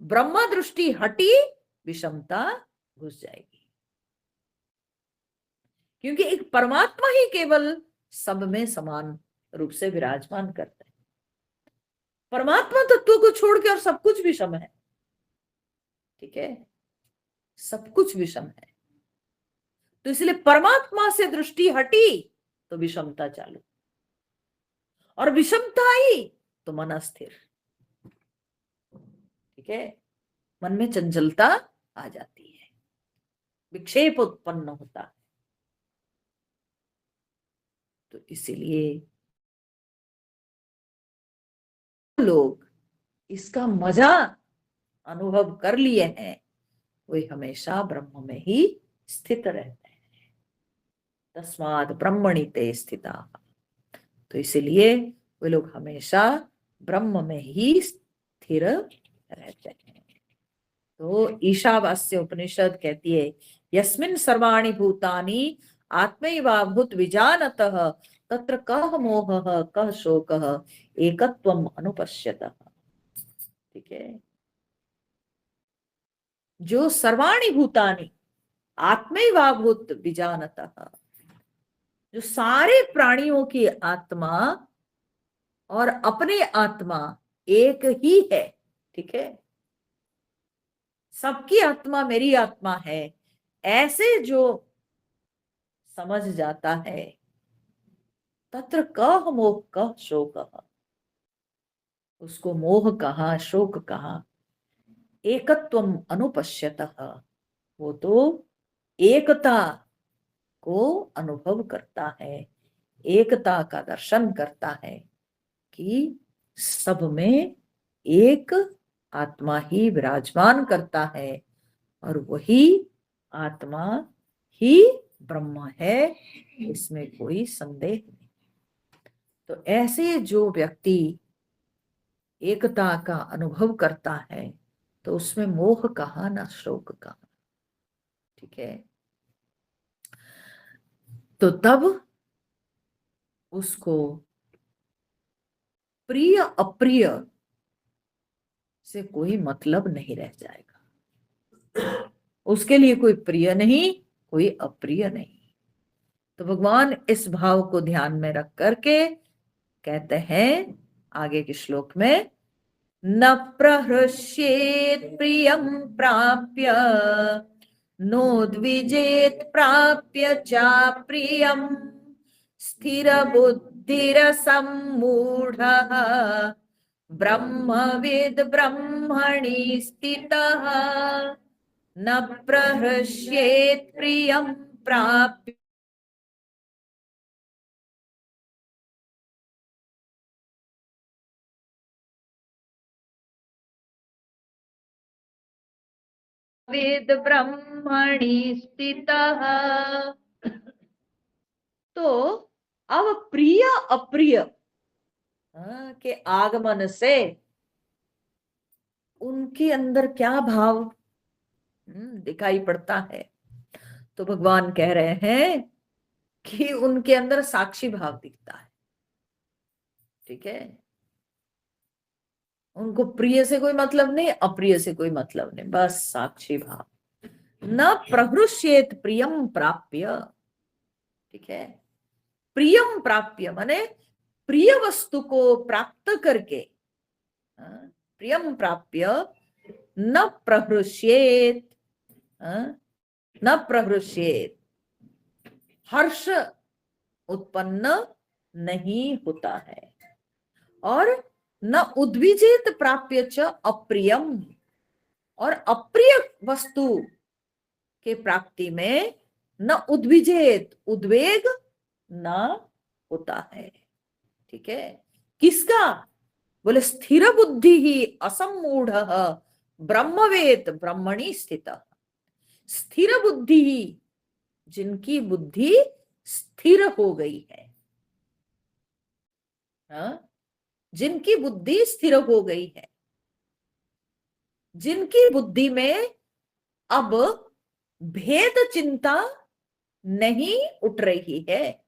ब्रह्म दृष्टि हटी, विषमता घुस जाएगी, क्योंकि एक परमात्मा ही केवल सब में समान रूप से विराजमान करते हैं। परमात्मा तत्व को छोड़ के और सब कुछ विषम है। ठीक है। सब कुछ विषम है। तो इसलिए परमात्मा से दृष्टि हटी तो विषमता चालू, और विषमता आई तो मन अस्थिर। ठीक है। मन में चंचलता आ जाती है, विक्षेप उत्पन्न होता है। तो इसीलिए लोग इसका मजा अनुभव कर लिए हैं, वे हमेशा ब्रह्म में ही स्थित रहते हैं। तस्मात् ब्रह्मणि ते स्थिता। तो इसीलिए वे लोग हमेशा ब्रह्म में ही स्थिर रहते हैं। तो ईशावास्य उपनिषद कहती है यस्मिन् सर्वाणि भूतानि आत्मैवाभूत विजानतः तत्र कः मोहः कः शोकः एकत्वम् अनुपश्यतः। ठीक है, जो सर्वाणि भूतानि आत्मैवाभूत विजानतः, जो सारे प्राणियों की आत्मा और अपने आत्मा एक ही है। ठीक है, सबकी आत्मा मेरी आत्मा है, ऐसे जो समझ जाता है तत्र कह मोह कह शोक, उसको मोह कहा शोक कहा, एकत्वम अनुपश्यतः, वो तो एकता को अनुभव करता है, एकता का दर्शन करता है कि सब में एक आत्मा ही विराजमान करता है और वही आत्मा ही ब्रह्म है, इसमें कोई संदेह नहीं। तो ऐसे जो व्यक्ति एकता का अनुभव करता है तो उसमें मोह कहाँ ना शोक कहाँ। ठीक है, तो तब उसको प्रिय अप्रिय से कोई मतलब नहीं रह जाएगा, उसके लिए कोई प्रिय नहीं कोई अप्रिय नहीं। तो भगवान इस भाव को ध्यान में रख करके कहते हैं आगे के श्लोक में, न प्रहृष्येत् प्रियं प्राप्य नोद्विजेत् प्राप्य च प्रियं स्थिरबुद्धिरसम्मूढः ब्रह्मविद् ब्रह्मणि स्थितः न प्रहृष्येत् प्रियं प्राप्य वेद ब्रह्मणि स्थितः। तो अब प्रिय अप्रिय के आगमन से उनके अंदर क्या भाव दिखाई पड़ता है। तो भगवान कह रहे हैं कि उनके अंदर साक्षी भाव दिखता है। ठीक है, उनको प्रिय से कोई मतलब नहीं, अप्रिय से कोई मतलब नहीं, बस साक्षी भाव। न प्रहृष्येत प्रियम प्राप्य। ठीक है, प्रियम प्राप्य माने प्रिय वस्तु को प्राप्त करके, प्रियम प्राप्य न प्रहृष्येत, न प्रहृष्येत हर्ष उत्पन्न नहीं होता है, और न उद्विजेत प्राप्य च अप्रियम, और अप्रिय वस्तु के प्राप्ति में न उद्विजेत उद्वेग न होता है। ठीक है, किसका? बोले स्थिर बुद्धि ही असमूढ़ ब्रह्मवेत ब्रह्मणि स्थित। स्थिर बुद्धि ही, जिनकी बुद्धि स्थिर हो गई है, जिनकी बुद्धि स्थिर हो गई है, जिनकी बुद्धि में अब भेद चिंता नहीं उठ रही है,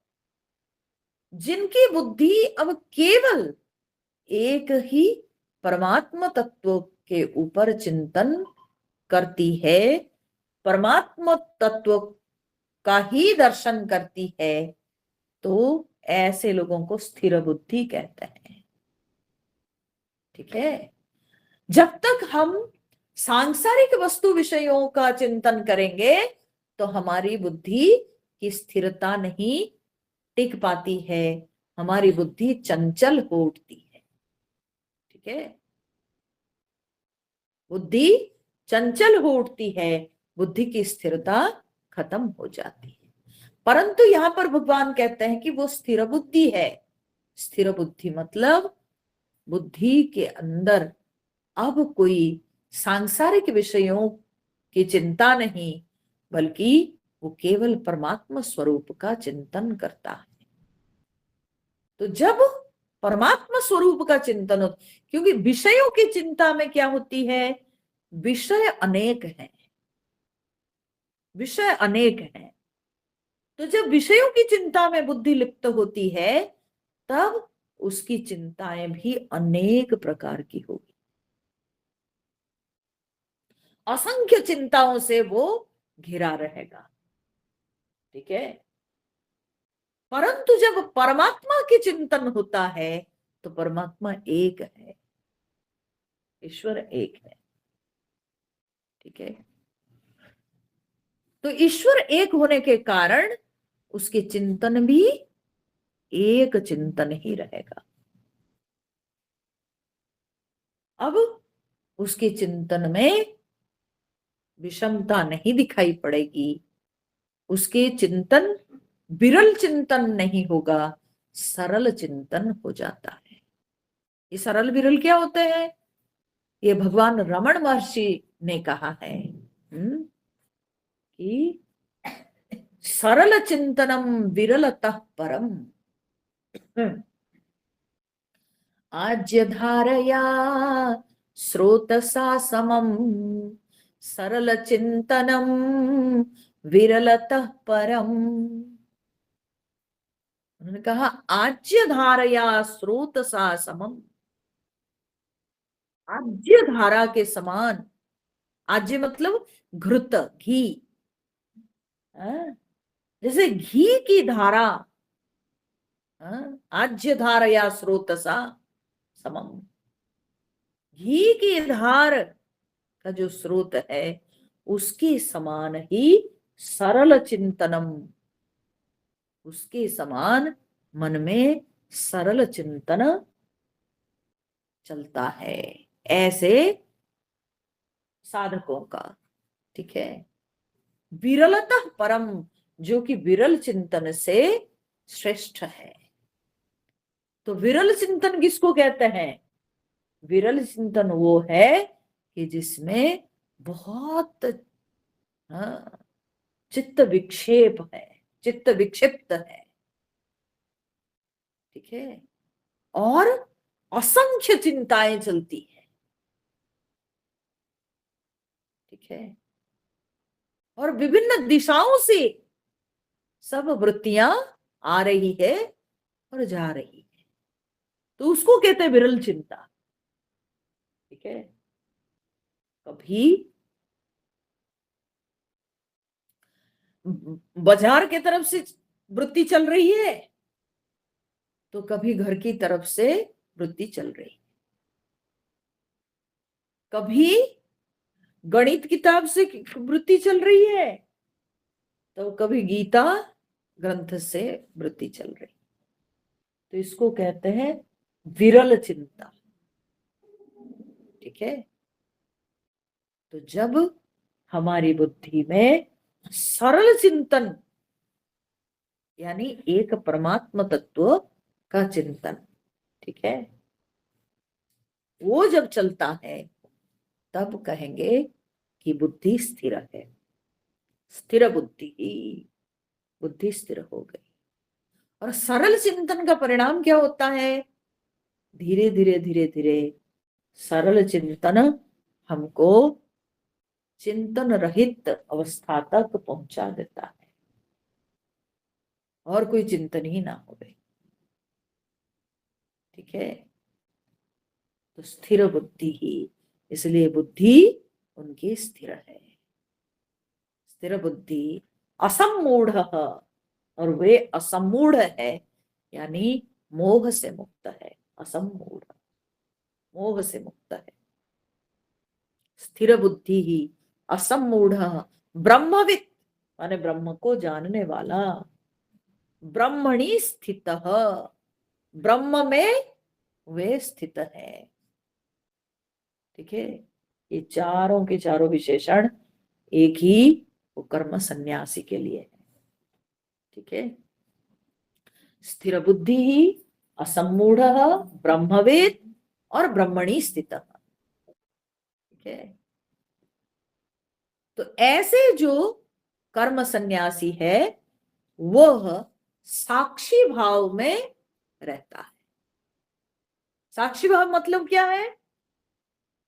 जिनकी बुद्धि अब केवल एक ही परमात्मा तत्व के ऊपर चिंतन करती है, परमात्मा तत्व का ही दर्शन करती है, तो ऐसे लोगों को स्थिर बुद्धि कहते हैं। ठीक है, जब तक हम सांसारिक वस्तु विषयों का चिंतन करेंगे तो हमारी बुद्धि की स्थिरता नहीं टिक पाती है, हमारी बुद्धि चंचल हो उठती है। ठीक है, बुद्धि चंचल हो उठती है, बुद्धि की स्थिरता खत्म हो जाती है। परंतु यहां पर भगवान कहते हैं कि वो स्थिर बुद्धि है। स्थिर बुद्धि मतलब बुद्धि के अंदर अब कोई सांसारिक विषयों की चिंता नहीं, बल्कि वो केवल परमात्मा स्वरूप का चिंतन करता है। तो जब परमात्मा स्वरूप का चिंतन हो, क्योंकि विषयों की चिंता में क्या होती है, विषय अनेक हैं, विषय अनेक हैं। तो जब विषयों की चिंता में बुद्धि लिप्त होती है, तब उसकी चिंताएं भी अनेक प्रकार की होगी, असंख्य चिंताओं से वो घिरा रहेगा। ठीक है। परंतु जब परमात्मा की चिंतन होता है तो परमात्मा एक है, ईश्वर एक है। ठीक है। तो ईश्वर एक होने के कारण उसके चिंतन भी एक चिंतन ही रहेगा। अब उसके चिंतन में विषमता नहीं दिखाई पड़ेगी, उसके चिंतन विरल चिंतन नहीं होगा, सरल चिंतन हो जाता है। ये सरल विरल क्या होते हैं, ये भगवान रमण महर्षि ने कहा है कि सरल चिंतनम विरलतः परम आज्य धारया स्रोतसा समम सरल चिंतनम विरलतः परम। उन्होंने कहा आज्य धारया स्रोतसा समम, आज्य धारा के समान, आज्य मतलब घृत घी, जैसे घी की धारा, आज्य धारया स्रोतसा समम, घी की धार का जो स्रोत है उसके समान ही सरल चिंतनम, उसके समान मन में सरल चिंतन चलता है, ऐसे साधकों का। ठीक है। विरलतः परम, जो कि विरल चिंतन से श्रेष्ठ है। तो विरल चिंतन किसको कहते हैं, विरल चिंतन वो है कि जिसमें बहुत चित्त विक्षेप है, चित्त विक्षिप्त है। ठीक है। और असंख्य चिंताएं चलती है। ठीक है। और विभिन्न दिशाओं से सब वृत्तियां आ रही है और जा रही है, तो उसको कहते हैं विरल चिंता। ठीक है। कभी बाजार के तरफ से वृत्ति चल रही है, तो कभी घर की तरफ से वृत्ति चल रही है, कभी गणित किताब से वृत्ति चल रही है, तो कभी गीता ग्रंथ से वृत्ति चल रही। तो इसको कहते हैं विरल चिंता। ठीक है। तो जब हमारी बुद्धि में सरल चिंतन, यानी एक परमात्मा तत्व का चिंतन, ठीक है, वो जब चलता है तब कहेंगे कि बुद्धि स्थिर है, स्थिर बुद्धि, बुद्धि स्थिर हो गई। और सरल चिंतन का परिणाम क्या होता है, धीरे धीरे धीरे धीरे सरल चिंतन हमको चिंतन रहित अवस्था तक पहुंचा देता है, और कोई चिंतन ही ना हो गई। ठीक है। तो स्थिर बुद्धि ही, इसलिए बुद्धि उनकी स्थिर है, स्थिर बुद्धि असम्मूढ़, और वे असम्मूढ़ है, यानी मोह से मुक्त है, असम्मूढ़ मोह से मुक्त है। स्थिर बुद्धि ही असम्मूढ़ ब्रह्मवित्, माने ब्रह्म को जानने वाला, ब्रह्मणि स्थित, ब्रह्म में वे स्थित है। ठीक है। ये चारों के चारों विशेषण एक ही वो कर्म सन्यासी के लिए है। ठीक है। स्थिर बुद्धि ही, असम्मूढ़, ब्रह्मवेद और ब्रह्मणि स्थित। ठीक है। तो ऐसे जो कर्म सन्यासी है वह साक्षी भाव में रहता है। साक्षी भाव मतलब क्या है?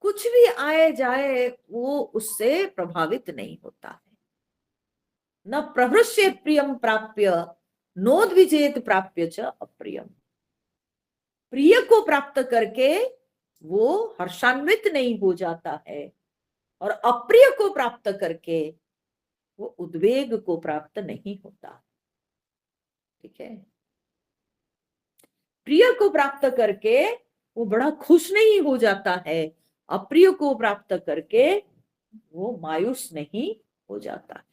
कुछ भी आए जाए वो उससे प्रभावित नहीं होता है। न प्रहृष्येत प्रियम प्राप्य नोद्विजेत प्राप्य च अप्रियम। प्रिय को प्राप्त करके वो हर्षान्वित नहीं हो जाता है और अप्रिय को प्राप्त करके वो उद्वेग को प्राप्त नहीं होता। ठीक है। प्रिय को प्राप्त करके वो बड़ा खुश नहीं हो जाता है, अप्रिय को प्राप्त करके वो मायूस नहीं हो जाता है।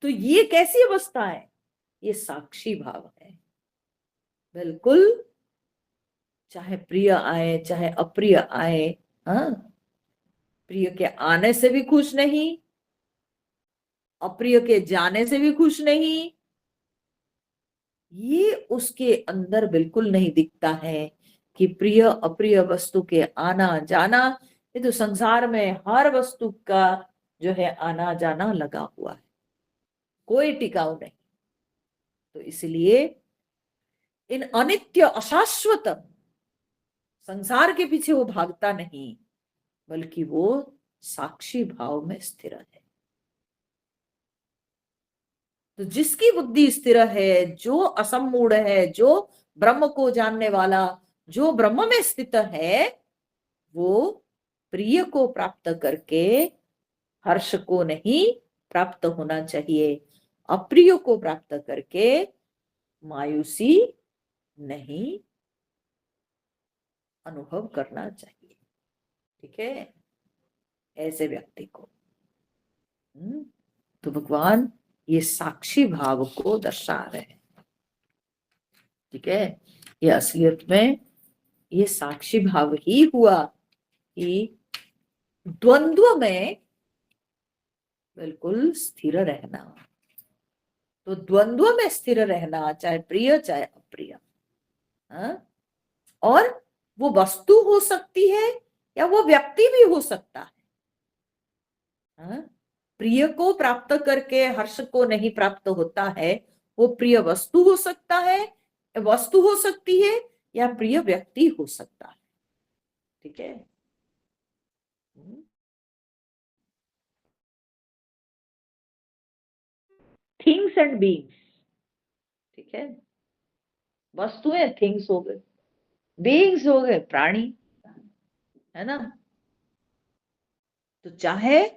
तो ये कैसी अवस्था है? ये साक्षी भाव है। बिल्कुल, चाहे प्रिय आए चाहे अप्रिय आए, हाँ, प्रिय के आने से भी खुश नहीं, अप्रिय के जाने से भी खुश नहीं। ये उसके अंदर बिल्कुल नहीं दिखता है कि प्रिय अप्रिय वस्तु के आना जाना, ये तो संसार में हर वस्तु का जो है आना जाना लगा हुआ है, कोई टिकाऊ नहीं। तो इसलिए इन अनित्य अशाश्वत संसार के पीछे वो भागता नहीं, बल्कि वो साक्षी भाव में स्थिर है। तो जिसकी बुद्धि स्थिर है, जो असम्मूढ़ है, जो ब्रह्म को जानने वाला, जो ब्रह्म में स्थित है, वो प्रिय को प्राप्त करके हर्ष को नहीं प्राप्त होना चाहिए, अप्रिय को प्राप्त करके मायूसी नहीं अनुभव करना चाहिए। ठीक है, ऐसे व्यक्ति को। तो भगवान ये साक्षी भाव को दर्शा रहे हैं। ठीक है, ये असलियत में ये साक्षी भाव ही हुआ कि द्वंद्व में बिल्कुल स्थिर रहना। तो द्वंद्व में स्थिर रहना, चाहे प्रिय चाहे अप्रिय, हाँ? और वो वस्तु हो सकती है या वो व्यक्ति भी हो सकता है, हाँ? प्रिय को प्राप्त करके हर्ष को नहीं प्राप्त होता है, वो प्रिय वस्तु हो सकता है, वस्तु हो सकती है, या प्रिय व्यक्ति हो सकता है। ठीक है। Things and beings. ठीक है, वस्तुएं थिंग्स हो गए, बीइंग्स हो गए प्राणी, है ना। तो चाहे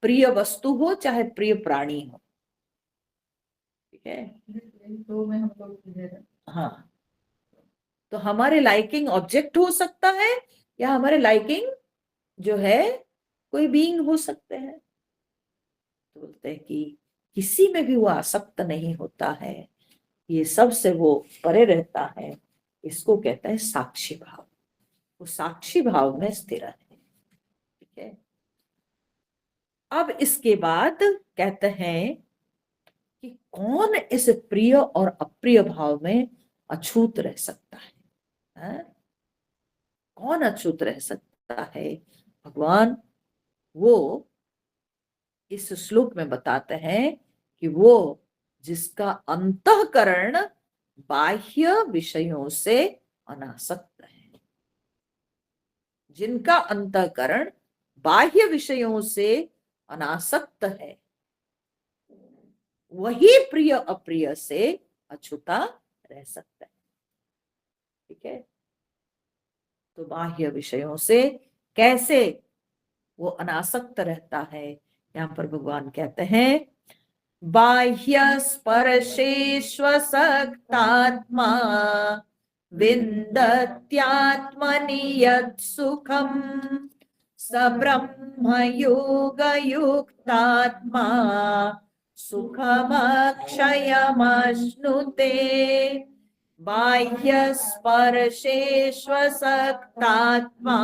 प्रिय वस्तु हो चाहे प्रिय प्राणी हो, ठीक है, तो में हम लोग, हाँ, तो हमारे लाइकिंग ऑब्जेक्ट हो सकता है या हमारे लाइकिंग जो है कोई बीइंग हो सकते हैं। तो बोलते हैं कि किसी में भी वो आसक्त नहीं होता है, ये सब से वो परे रहता है। इसको कहता है साक्षी भाव। वो साक्षी भाव में स्थिर है। ठीक है। अब इसके बाद कहते हैं कि कौन इस प्रिय और अप्रिय भाव में अछूत रह सकता है, है? कौन अछूत रह सकता है? भगवान वो इस श्लोक में बताते हैं कि वो जिसका अंतःकरण बाह्य विषयों से अनासक्त है, जिनका अंतःकरण बाह्य विषयों से अनासक्त है, वही प्रिय अप्रिय से अछूता रह सकता है। ठीक है। तो बाह्य विषयों से कैसे वो अनासक्त रहता है? यहाँ पर भगवान कहते हैं बाह्य स्पर्शेष्वसक्तात्मा विन्दत्यात्मनि यत् सुखम् स ब्रह्म योगयुक्तात्मा सुखमक्षयमश्नुते। बाह्य स्पर्शेष्वसक्तात्मा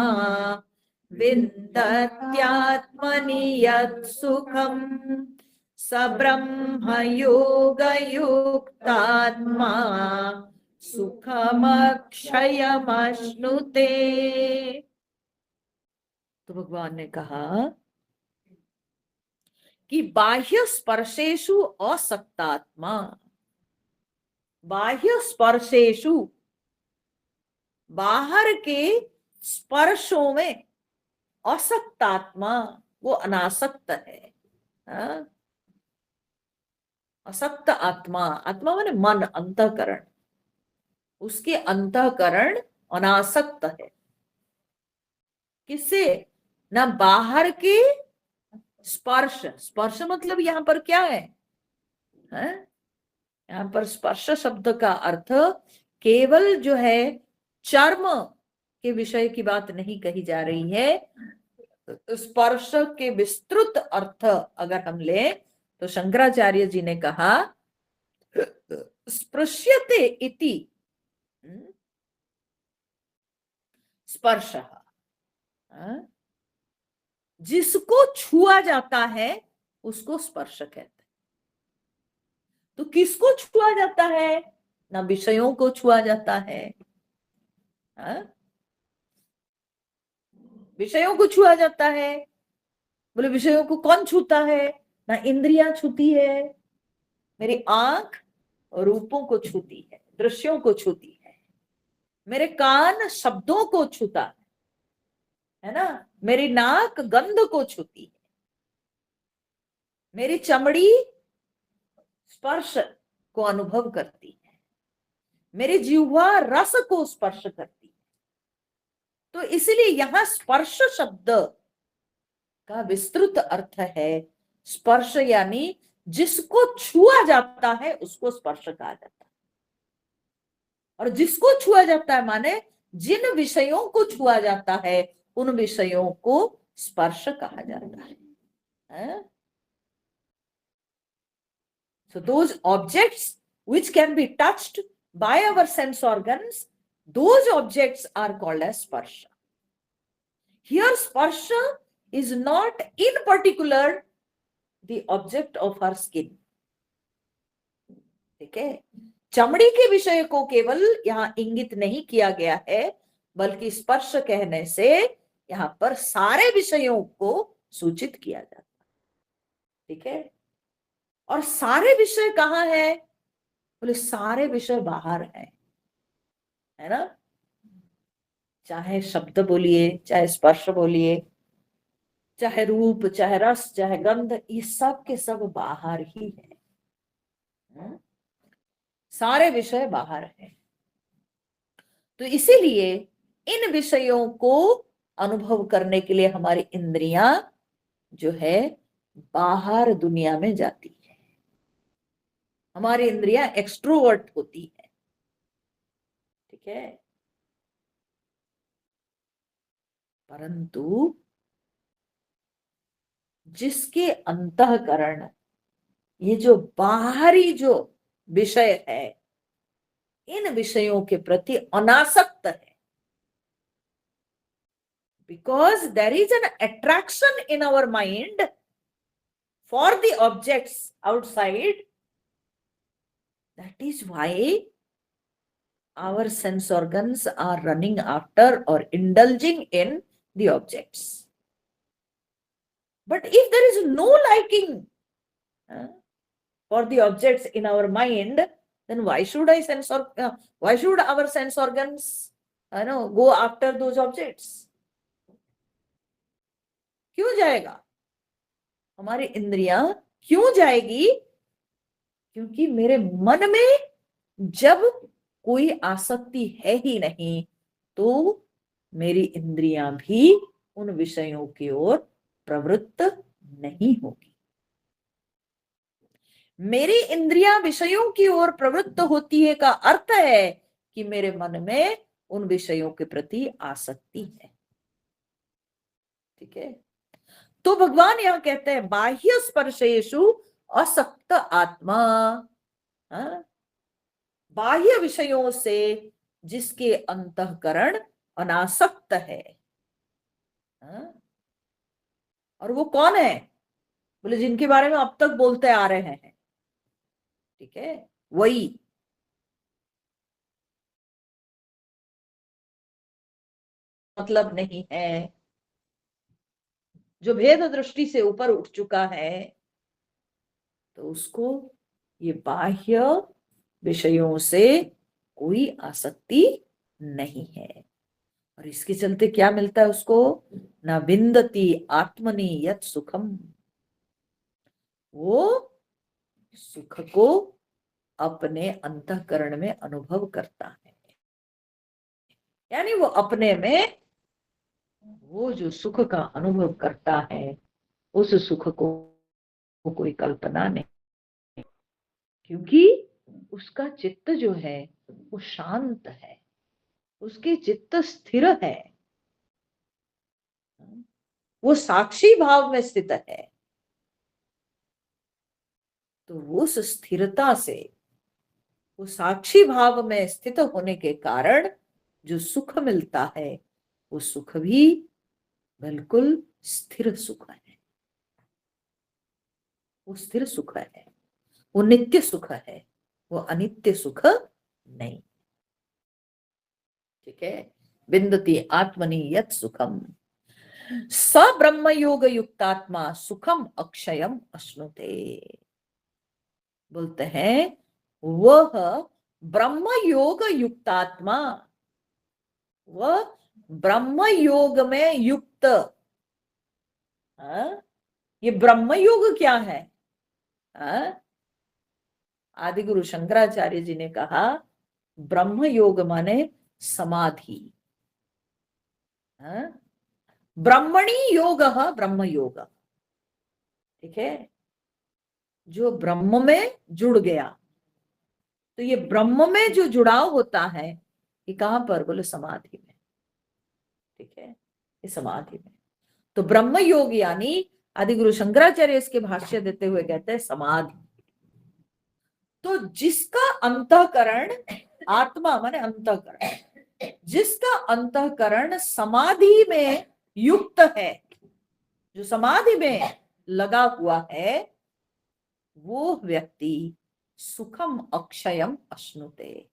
विन्दत्यात्मनि यत् सुखम् स ब्रह्म योगयुक्तात्मा सुखमक्षयमश्नुते। तो भगवान ने कहा कि बाह्य स्पर्शेषु असक्तात्मा, बाह्य स्पर्शेषु, बाहर के स्पर्शों में असक्तात्मा, वो अनासक्त है। हाँ? असक्त आत्मा, आत्मा माने मन, अंतःकरण, उसके अंतःकरण अनासक्त है। किससे? ना बाहर के स्पर्श, स्पर्श मतलब यहां पर क्या है? यहां पर स्पर्श शब्द का अर्थ केवल जो है चर्म के विषय की बात नहीं कही जा रही है। स्पर्श के विस्तृत अर्थ अगर हम ले तो शंकराचार्य जी ने कहा स्पृश्यते इति स्पर्श, जिसको छुआ जाता है उसको स्पर्श कहते हैं। तो किसको छुआ जाता है? ना विषयों को छुआ जाता है, विषयों को छुआ जाता है। बोले विषयों को कौन छूता है? ना इंद्रियां छूती है। मेरी आंख रूपों को छूती है, दृश्यों को छूती है। मेरे कान शब्दों को छूता है ना। मेरी नाक गंध को छूती है। मेरी चमड़ी स्पर्श को अनुभव करती है। मेरी जिह्वा रस को स्पर्श करती है। तो इसलिए यहां स्पर्श शब्द का विस्तृत अर्थ है स्पर्श, यानी जिसको छुआ जाता है उसको स्पर्श कहा जाता है। और जिसको छुआ जाता है माने जिन विषयों को छुआ जाता है उन विषयों को स्पर्श कहा जाता है। So those objects which can be touched by our sense organs, those objects are called as sparsha. Here sparsha is not in particular the object of our skin. ठीक है, चमड़ी के विषय को केवल यहाँ इंगित नहीं किया गया है, बल्कि स्पर्श कहने से यहाँ पर सारे विषयों को सूचित किया जाता है। ठीक है, और सारे विषय कहाँ है? बोले सारे विषय बाहर है ना। चाहे शब्द बोलिए, चाहे स्पर्श बोलिए, चाहे रूप, चाहे रस, चाहे गंध, ये सब के सब बाहर ही है। सारे विषय बाहर है। तो इसीलिए इन विषयों को अनुभव करने के लिए हमारी इंद्रियां जो है बाहर दुनिया में जाती है। हमारी इंद्रियां एक्सट्रोवर्ट होती है। ठीक है, परंतु जिसके अंतःकरण ये जो बाहरी जो विषय है इन विषयों के प्रति अनासक्त है, because there is an attraction in our mind for the objects outside, that is why our sense organs are running after or indulging in the objects. But if there is no liking for the objects in our mind, then why should why should our sense organs go after those objects? क्यों जाएगा? हमारी इंद्रियां क्यों जाएगी? क्योंकि मेरे मन में जब कोई आसक्ति है ही नहीं तो मेरी इंद्रियां भी उन विषयों की ओर प्रवृत्त नहीं होगी। मेरी इंद्रियां विषयों की ओर प्रवृत्त होती है का अर्थ है कि मेरे मन में उन विषयों के प्रति आसक्ति है। ठीक है, तो भगवान यहां कहते हैं बाह्य स्पर्शेषु असक्त आत्मा, बाह्य विषयों से जिसके अंतःकरण अनासक्त है। और वो कौन है? बोले जिनके बारे में अब तक बोलते आ रहे हैं। ठीक है, वही मतलब नहीं है जो भेद दृष्टि से ऊपर उठ चुका है, तो उसको ये बाह्य विषयों से कोई आसक्ति नहीं है। और इसके चलते क्या मिलता है उसको? न विंदति आत्मनि यत् सुखम, वो सुख को अपने अंतःकरण में अनुभव करता है। यानी वो अपने में वो जो सुख का अनुभव करता है, उस सुख को कोई कल्पना नहीं, क्योंकि उसका चित्त जो है वो शांत है, उसकी चित्त स्थिर है, वो साक्षी भाव में स्थित है। तो वो उस स्थिरता से, वो साक्षी भाव में स्थित होने के कारण जो सुख मिलता है, वो सुख भी बिल्कुल स्थिर सुख है, वो स्थिर सुख है, वो नित्य सुख है, वो अनित्य सुख नहीं। ठीक है। विंदति आत्मनि यत् सुखम स ब्रह्म योग युक्तात्मा सुखम अक्षयम अश्नुते। बोलते हैं वह ब्रह्म योग युक्तात्मा, वह ब्रह्म योग में युक्त। ये ब्रह्म योग क्या है? आदि गुरु शंकराचार्य जी ने कहा ब्रह्म योग माने समाधि। ब्रह्मणी योग ब्रह्म योग। ठीक है। जो ब्रह्म में जुड़ गया, तो ये ब्रह्म में जो जुड़ाव होता है ये कहां पर? बोले समाधि में। ठीक है, ये समाधि में। तो ब्रह्म योग यानी आदि गुरु शंकराचार्य इसके भाष्य देते हुए कहते हैं समाधि। तो जिसका अंतःकरण, आत्मा माने अंतःकरण, जिसका अंतःकरण समाधि में युक्त है, जो समाधि में लगा हुआ है, वो व्यक्ति सुखम अक्षयम अश्नुते,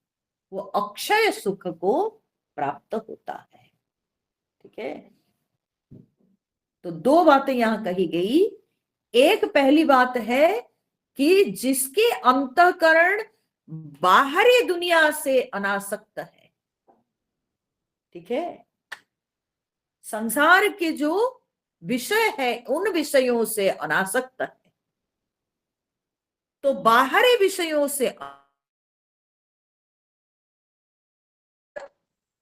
वो अक्षय सुख को प्राप्त होता है। ठीक है। तो दो बातें यहां कही गई। एक पहली बात है कि जिसके अंतःकरण बाहरी दुनिया से अनासक्त है। ठीक है। संसार के जो विषय है उन विषयों से अनासक्त है। तो बाहरी विषयों से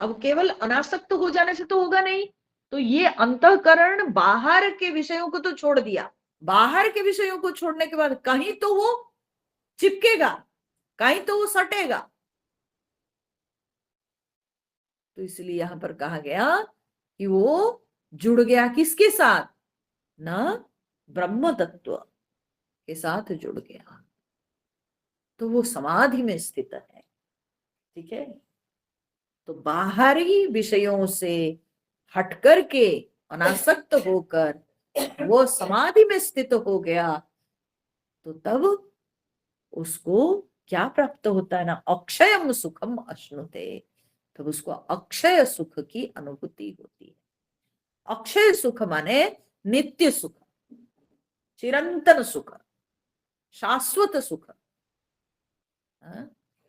अब केवल अनासक्त हो जाने से तो होगा नहीं। तो ये अंतःकरण बाहर के विषयों को तो छोड़ दिया, बाहर के विषयों को छोड़ने के बाद कहीं तो वो चिपकेगा, कहीं तो वो सटेगा। तो इसलिए यहां पर कहा गया कि वो जुड़ गया किसके साथ? ना ब्रह्म तत्व के साथ जुड़ गया, तो वो समाधि में स्थित है। ठीक है। तो बाहरी विषयों से हटकर के अनासक्त होकर वो समाधि में स्थित हो गया, तो तब उसको क्या प्राप्त होता है ना? अक्षयम सुखम अश्नुते। तब उसको अक्षय सुख की अनुभूति होती है। अक्षय सुख माने नित्य सुख, चिरंतन सुख, शाश्वत सुख।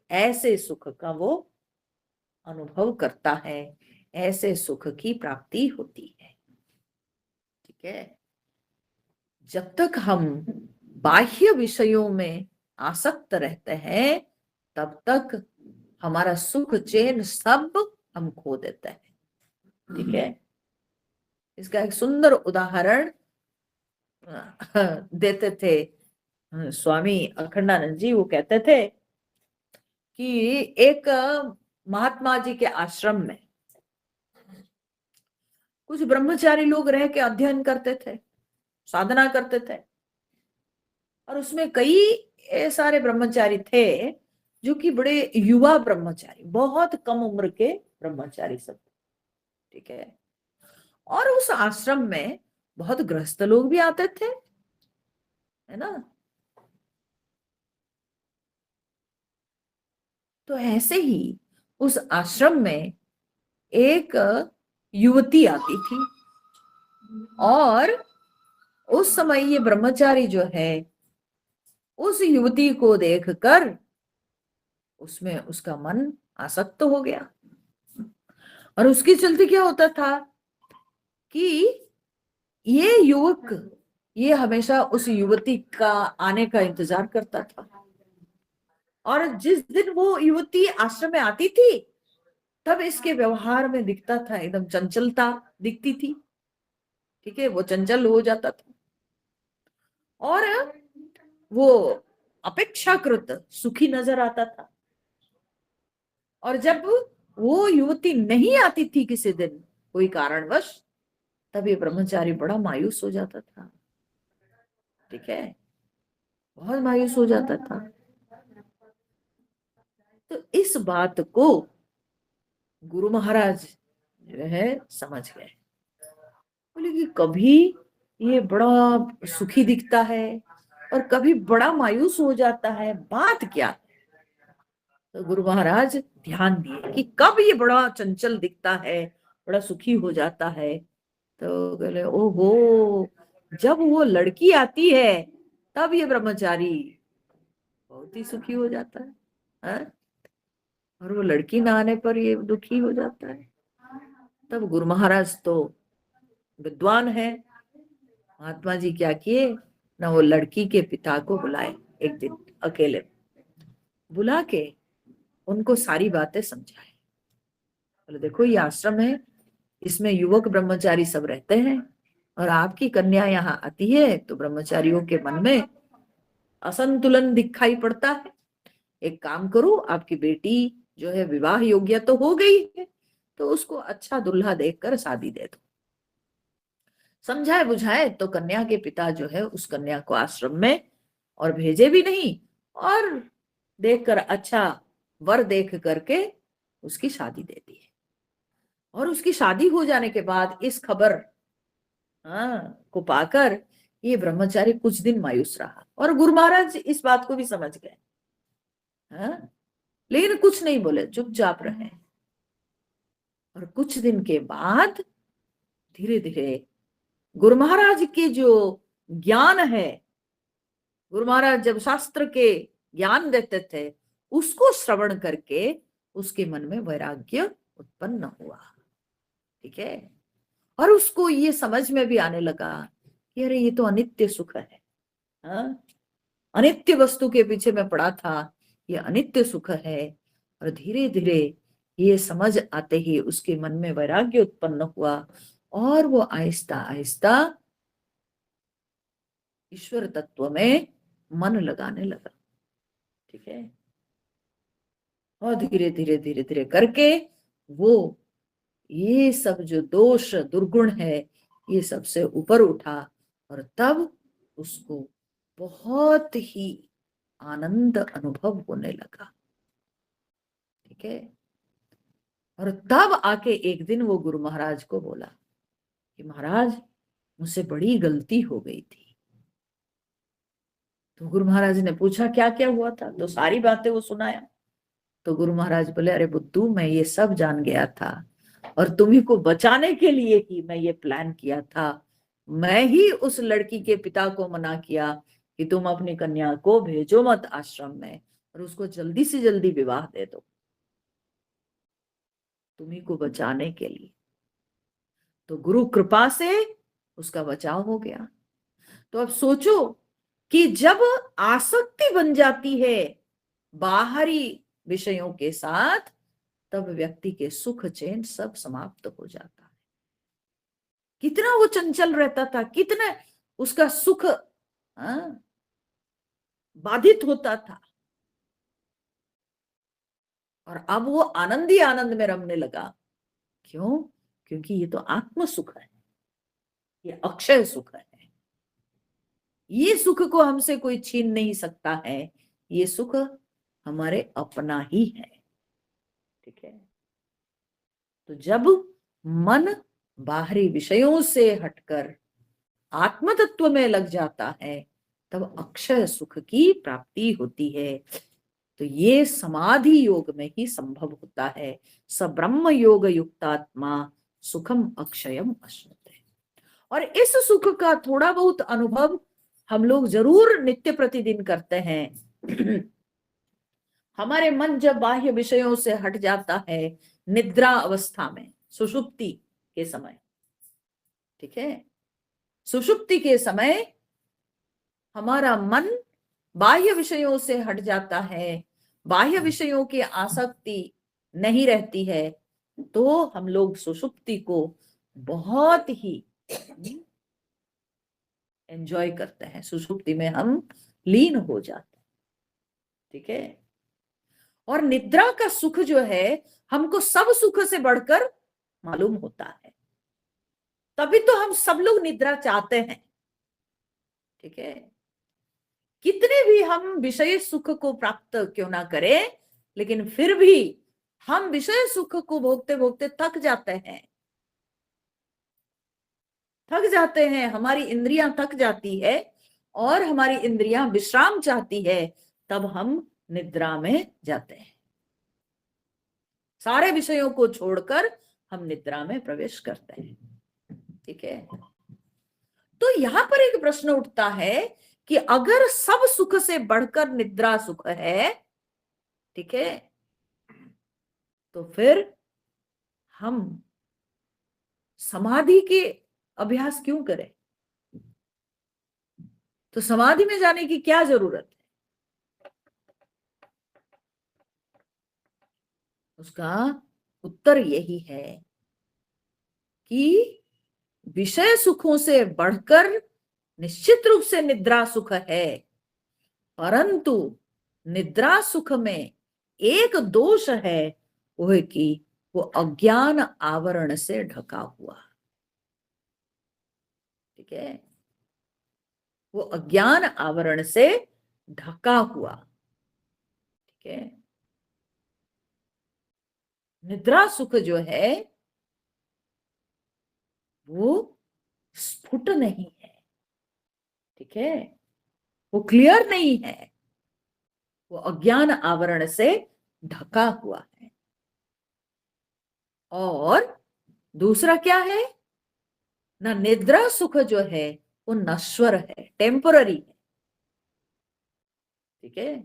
ऐसे सुख का वो अनुभव करता है, ऐसे सुख की प्राप्ति होती है। ठीक है। जब तक हम बाह्य विषयों में आसक्त रहते हैं, तब तक हमारा सुख चैन सब हम खो देते हैं। ठीक है। इसका एक सुंदर उदाहरण देते थे स्वामी अखंडानंद जी। वो कहते थे कि एक महात्मा जी के आश्रम में कुछ ब्रह्मचारी लोग रह के अध्ययन करते थे, साधना करते थे। और उसमें कई सारे ब्रह्मचारी थे जो कि बड़े युवा ब्रह्मचारी, बहुत कम उम्र के ब्रह्मचारी सब। ठीक है। और उस आश्रम में बहुत गृहस्थ लोग भी आते थे, है ना। तो ऐसे ही उस आश्रम में एक युवती आती थी और उस समय ये ब्रह्मचारी जो है उस युवती को देखकर उसमें उसका मन आसक्त हो गया। और उसके चलते क्या होता था कि ये युवक ये हमेशा उस युवती का आने का इंतजार करता था। और जिस दिन वो युवती आश्रम में आती थी तब इसके व्यवहार में दिखता था एकदम चंचलता दिखती थी। ठीक है, वो चंचल हो जाता था और वो अपेक्षाकृत सुखी नजर आता था। और जब वो युवती नहीं आती थी किसी दिन कोई कारणवश, तब ये ब्रह्मचारी बड़ा मायूस हो जाता था। ठीक है, बहुत मायूस हो जाता था। तो इस बात को गुरु महाराज जो है समझ गए। बोले कि कभी ये बड़ा सुखी दिखता है और कभी बड़ा मायूस हो जाता है, बात क्या है? तो गुरु महाराज ध्यान दिए कि कब ये बड़ा चंचल दिखता है, बड़ा सुखी हो जाता है। तो बोले ओहो, जब वो लड़की आती है तब ये ब्रह्मचारी बहुत ही सुखी हो जाता है, हाँ? और वो लड़की ना आने पर ये दुखी हो जाता है। तब गुरु महाराज तो विद्वान है, महात्मा जी क्या किए ना, वो लड़की के पिता को बुलाए एक दिन अकेले, बुला के उनको सारी बातें समझाए। बोले देखो ये आश्रम है, इसमें युवक ब्रह्मचारी सब रहते हैं और आपकी कन्या यहाँ आती है तो ब्रह्मचारियों के मन में असंतुलन दिखाई पड़ता है। एक काम करो, आपकी बेटी जो है विवाह योग्य तो हो गई है, तो उसको अच्छा दूल्हा देखकर शादी दे दो। समझाए बुझाए तो कन्या के पिता जो है उस कन्या को आश्रम में और भेजे भी नहीं, और देखकर अच्छा वर देख करके उसकी शादी दे दी है। और उसकी शादी हो जाने के बाद इस खबर को पाकर ये ब्रह्मचारी कुछ दिन मायूस रहा और गुरु महाराज इस बात को भी समझ गए। लेकिन कुछ नहीं बोले, चुपचाप रहे। और कुछ दिन के बाद धीरे धीरे गुरु महाराज के जो ज्ञान है, गुरु महाराज जब शास्त्र के ज्ञान देते थे उसको श्रवण करके उसके मन में वैराग्य उत्पन्न हुआ। ठीक है, और उसको ये समझ में भी आने लगा कि अरे ये तो अनित्य सुख है, हाँ? अनित्य वस्तु के पीछे मैं पड़ा था, ये अनित्य सुख है। और धीरे धीरे ये समझ आते ही उसके मन में वैराग्य उत्पन्न हुआ और वो आहिस्ता आहिस्ता ईश्वर तत्व में मन लगाने लगा। ठीक है, और धीरे धीरे धीरे धीरे करके वो ये सब जो दोष दुर्गुण है ये सबसे ऊपर उठा और तब उसको बहुत ही आनंद अनुभव होने लगा। ठीक है, और तब आके एक दिन वो गुरु महाराज को बोला कि महाराज मुझसे बड़ी गलती हो गई थी। तो गुरु महाराज ने पूछा क्या क्या हुआ था, तो सारी बातें वो सुनाया। तो गुरु महाराज बोले अरे बुद्धू, मैं ये सब जान गया था और तुम्ही को बचाने के लिए ही मैं ये प्लान किया था। मैं ही उस लड़की के पिता को मना किया कि तुम अपनी कन्या को भेजो मत आश्रम में और उसको जल्दी से जल्दी विवाह दे दो, तुम्ही को बचाने के लिए। तो गुरु कृपा से उसका बचाव हो गया। तो अब सोचो कि जब आसक्ति बन जाती है बाहरी विषयों के साथ, तब व्यक्ति के सुख चैन सब समाप्त हो जाता है। कितना वो चंचल रहता था, कितना उसका सुख बाधित होता था, और अब वो आनंद ही आनंद में रमने लगा। क्यों? क्योंकि ये तो आत्म सुख है, ये अक्षय सुख है। ये सुख को हमसे कोई छीन नहीं सकता है, ये सुख हमारे अपना ही है। ठीक है, तो जब मन बाहरी विषयों से हटकर आत्म तत्व में लग जाता है तब अक्षय सुख की प्राप्ति होती है। तो ये समाधि योग में ही संभव होता है। स ब्रह्म योग युक्तात्मा सुखम अक्षयम अश्नुते। और इस सुख का थोड़ा बहुत अनुभव हम लोग जरूर नित्य प्रतिदिन करते हैं। हमारे मन जब बाह्य विषयों से हट जाता है निद्रा अवस्था में, सुषुप्ति के समय, ठीक है, सुषुप्ति के समय हमारा मन बाह्य विषयों से हट जाता है, बाह्य विषयों की आसक्ति नहीं रहती है, तो हम लोग सुषुप्ति को बहुत ही एंजॉय करते हैं, सुषुप्ति में हम लीन हो जाते हैं, ठीक है। और निद्रा का सुख जो है हमको सब सुख से बढ़कर मालूम होता है, तभी तो हम सब लोग निद्रा चाहते हैं, ठीक है। कितने भी हम विषय सुख को प्राप्त क्यों ना करें, लेकिन फिर भी हम विषय सुख को भोगते भोगते थक जाते हैं, थक जाते हैं, हमारी इंद्रियां थक जाती है और हमारी इंद्रियां विश्राम चाहती है, तब हम निद्रा में जाते हैं, सारे विषयों को छोड़कर हम निद्रा में प्रवेश करते हैं, ठीक है। तो यहां पर एक प्रश्न उठता है कि अगर सब सुख से बढ़कर निद्रा सुख है, ठीक है, तो फिर हम समाधि के अभ्यास क्यों करें? तो समाधि में जाने की क्या जरूरत है? उसका उत्तर यही है कि विषय सुखों से बढ़कर निश्चित रूप से निद्रा सुख है, परंतु निद्रा सुख में एक दोष है, वो है कि वो अज्ञान आवरण से ढका हुआ, ठीक है, वो अज्ञान आवरण से ढका हुआ, ठीक है। निद्रा सुख जो है वो स्फुट नहीं है, ठीक है, वो क्लियर नहीं है, वो अज्ञान आवरण से ढका हुआ है। और दूसरा क्या है ना, निद्रा सुख जो है वो नश्वर है, टेम्पररी है, ठीक है,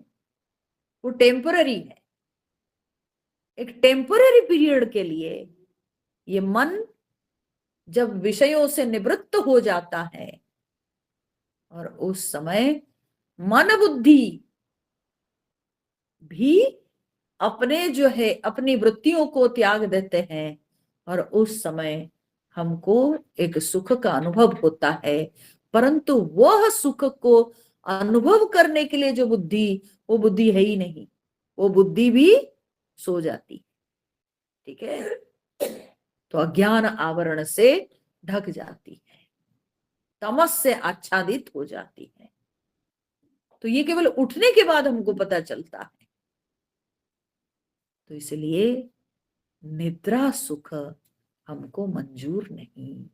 वो टेम्पररी है, एक टेम्पररी पीरियड के लिए ये मन जब विषयों से निवृत्त हो जाता है और उस समय मन बुद्धि भी अपने जो है अपनी वृत्तियों को त्याग देते हैं और उस समय हमको एक सुख का अनुभव होता है, परंतु वह सुख को अनुभव करने के लिए जो बुद्धि, वो बुद्धि है ही नहीं, वो बुद्धि भी सो जाती, ठीक है। तो अज्ञान आवरण से ढक जाती है, तमस से आच्छादित हो जाती है। तो ये केवल उठने के बाद हमको पता चलता है। तो इसलिए निद्रा सुख हमको मंजूर नहीं।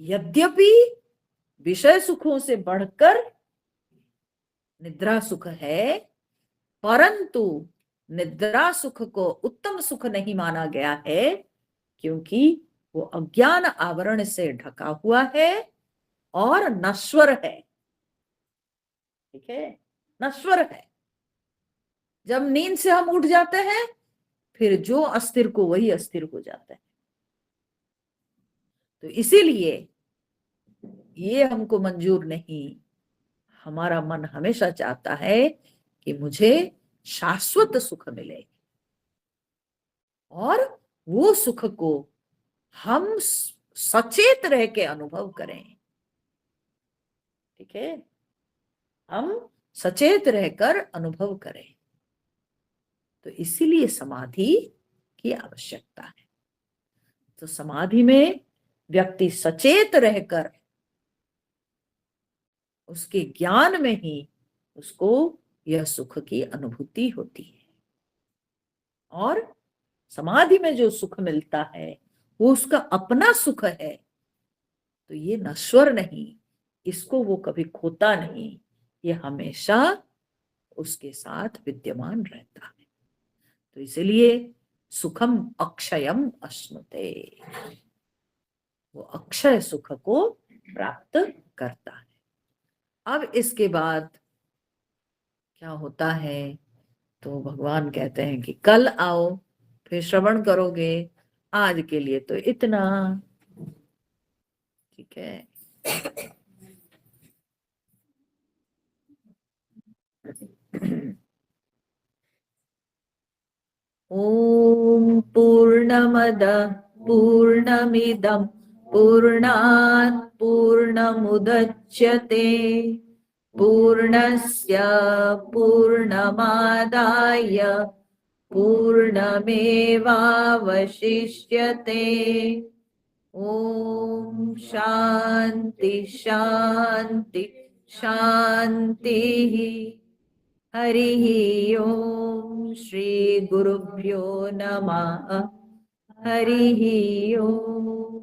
यद्यपि विषय सुखों से बढ़कर निद्रा सुख है, परंतु निद्रा सुख को उत्तम सुख नहीं माना गया है, क्योंकि वो अज्ञान आवरण से ढका हुआ है और नश्वर है, ठीक है, नश्वर है। जब नींद से हम उठ जाते हैं, फिर जो अस्थिर को वही अस्थिर हो जाता है। तो इसीलिए ये हमको मंजूर नहीं। हमारा मन हमेशा चाहता है कि मुझे शाश्वत सुख मिले और वो सुख को हम सचेत रह के अनुभव करें, ठीक है, हम सचेत रहकर अनुभव करें। तो इसीलिए समाधि की आवश्यकता है। तो समाधि में व्यक्ति सचेत रहकर उसके ज्ञान में ही उसको यह सुख की अनुभूति होती है। और समाधि में जो सुख मिलता है वो उसका अपना सुख है, तो ये नश्वर नहीं, इसको वो कभी खोता नहीं, ये हमेशा उसके साथ विद्यमान रहता है। तो इसलिए सुखम अक्षयम अश्नुते। वो अक्षय सुख को प्राप्त करता है। अब इसके बाद क्या होता है, तो भगवान कहते हैं कि कल आओ, फिर श्रवण करोगे। आज के लिए तो इतना। ठीक है। ओम पूर्णमद पूर्णमिदं पूर्णात् पूर्णमुदच्यते पूर्णस्य पूर्णमादाय पूर्णमेवावशिष्यते। ओम शांति शांति शांति। हरिः ओम श्री गुरुभ्यो नमः। हरिः ओम।